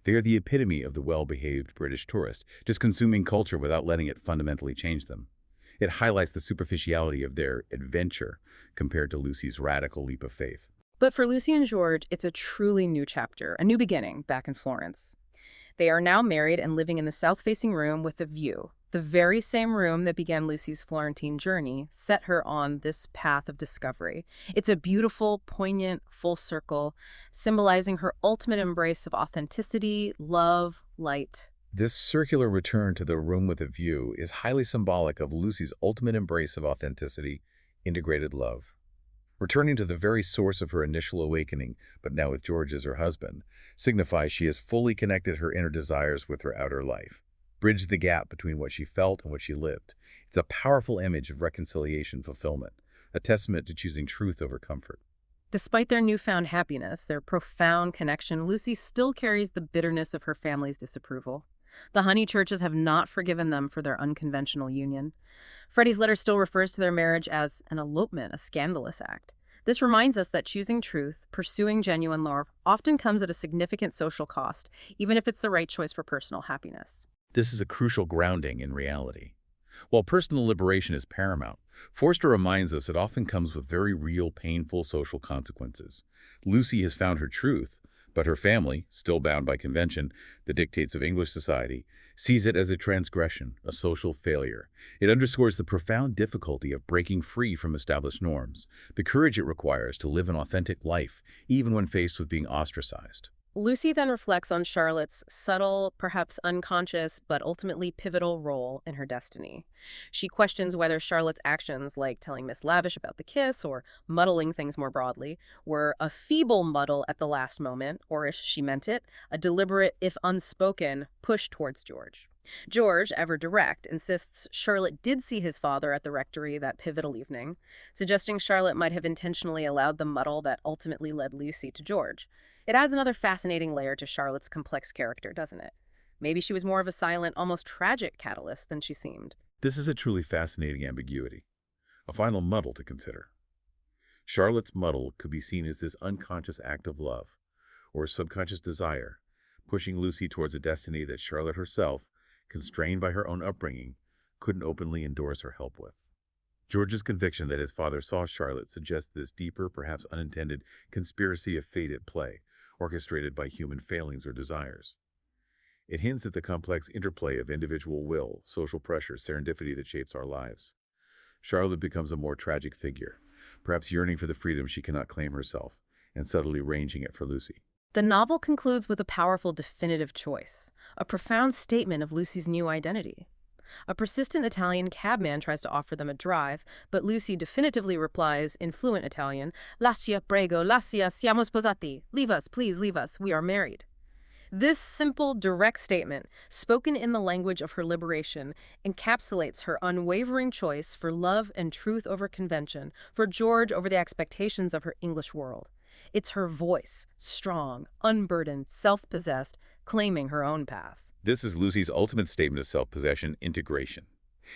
They are the epitome of the well-behaved British tourist, just consuming culture without letting it fundamentally change them. It highlights the superficiality of their adventure compared to Lucy's radical leap of faith. But for Lucy and George, it's a truly new chapter, a new beginning back in Florence. They are now married and living in the south-facing room with a view. The very same room that began Lucy's Florentine journey set her on this path of discovery. It's a beautiful, poignant, full circle, symbolizing her ultimate embrace of authenticity, love, light. This circular return to the room with a view is highly symbolic of Lucy's ultimate embrace of authenticity, integrated love. Returning to the very source of her initial awakening, but now with George as her husband, signifies she has fully connected her inner desires with her outer life, bridged the gap between what she felt and what she lived. It's a powerful image of reconciliation fulfillment, a testament to choosing truth over comfort. Despite their newfound happiness, their profound connection, Lucy still carries the bitterness of her family's disapproval. The Honeychurches have not forgiven them for their unconventional union. Freddie's letter still refers to their marriage as an elopement, a scandalous act. This reminds us that choosing truth, pursuing genuine love, often comes at a significant social cost, even if it's the right choice for personal happiness. This is a crucial grounding in reality. While personal liberation is paramount, Forster reminds us it often comes with very real, painful social consequences. Lucy has found her truth, but her family, still bound by convention, the dictates of English society, sees it as a transgression, a social failure. It underscores the profound difficulty of breaking free from established norms, the courage it requires to live an authentic life, even when faced with being ostracized. Lucy then reflects on Charlotte's subtle, perhaps unconscious, but ultimately pivotal role in her destiny. She questions whether Charlotte's actions, like telling Miss Lavish about the kiss or muddling things more broadly, were a feeble muddle at the last moment, or if she meant it, a deliberate, if unspoken, push towards George. George, ever direct, insists Charlotte did see his father at the rectory that pivotal evening, suggesting Charlotte might have intentionally allowed the muddle that ultimately led Lucy to George. It adds another fascinating layer to Charlotte's complex character, doesn't it? Maybe she was more of a silent, almost tragic catalyst than she seemed. This is a truly fascinating ambiguity, a final muddle to consider. Charlotte's muddle could be seen as this unconscious act of love, or a subconscious desire, pushing Lucy towards a destiny that Charlotte herself, constrained by her own upbringing, couldn't openly endorse or help with. George's conviction that his father saw Charlotte suggests this deeper, perhaps unintended, conspiracy of fate at play, orchestrated by human failings or desires. It hints at the complex interplay of individual will, social pressure, serendipity that shapes our lives. Charlotte becomes a more tragic figure, perhaps yearning for the freedom she cannot claim herself, and subtly arranging it for Lucy. The novel concludes with a powerful definitive choice, a profound statement of Lucy's new identity. A persistent Italian cabman tries to offer them a drive, but Lucy definitively replies in fluent Italian, "Lascia, prego, lascia, siamo sposati. Leave us, please leave us, we are married." This simple, direct statement, spoken in the language of her liberation, encapsulates her unwavering choice for love and truth over convention, for George over the expectations of her English world. It's her voice, strong, unburdened, self-possessed, claiming her own path. This is Lucy's ultimate statement of self-possession, integration.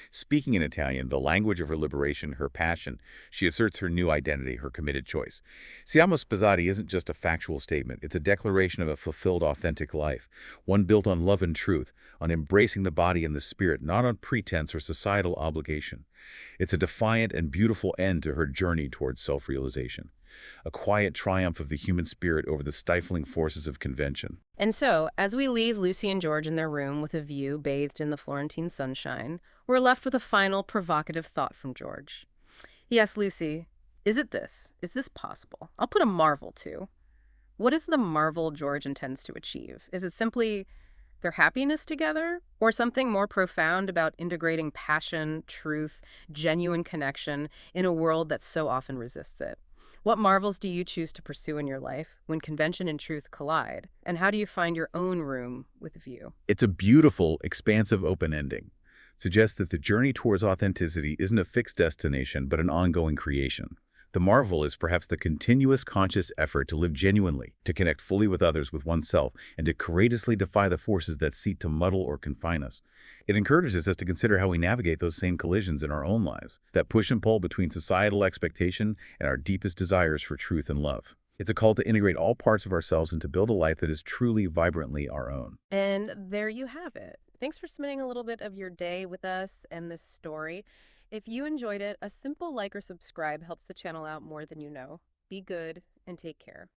Speaking in Italian, the language of her liberation, her passion, she asserts her new identity, her committed choice. Siamo sposati isn't just a factual statement. It's a declaration of a fulfilled, authentic life, one built on love and truth, on embracing the body and the spirit, not on pretense or societal obligation. It's a defiant and beautiful end to her journey towards self-realization, a quiet triumph of the human spirit over the stifling forces of convention. And so, as we leave Lucy and George in their room with a view bathed in the Florentine sunshine, we're left with a final provocative thought from George. Yes, Lucy, is it this? Is this possible? I'll put a marvel, too. What is the marvel George intends to achieve? Is it simply their happiness together? Or something more profound about integrating passion, truth, genuine connection in a world that so often resists it? What marvels do you choose to pursue in your life when convention and truth collide? And how do you find your own room with view? It's a beautiful, expansive open ending. Suggests that the journey towards authenticity isn't a fixed destination, but an ongoing creation. The marvel is perhaps the continuous conscious effort to live genuinely, to connect fully with others, with oneself, and to courageously defy the forces that seek to muddle or confine us. It encourages us to consider how we navigate those same collisions in our own lives, that push and pull between societal expectation and our deepest desires for truth and love. It's a call to integrate all parts of ourselves and to build a life that is truly, vibrantly our own. And there you have it. Thanks for spending a little bit of your day with us and this story. If you enjoyed it, a simple like or subscribe helps the channel out more than you know. Be good and take care.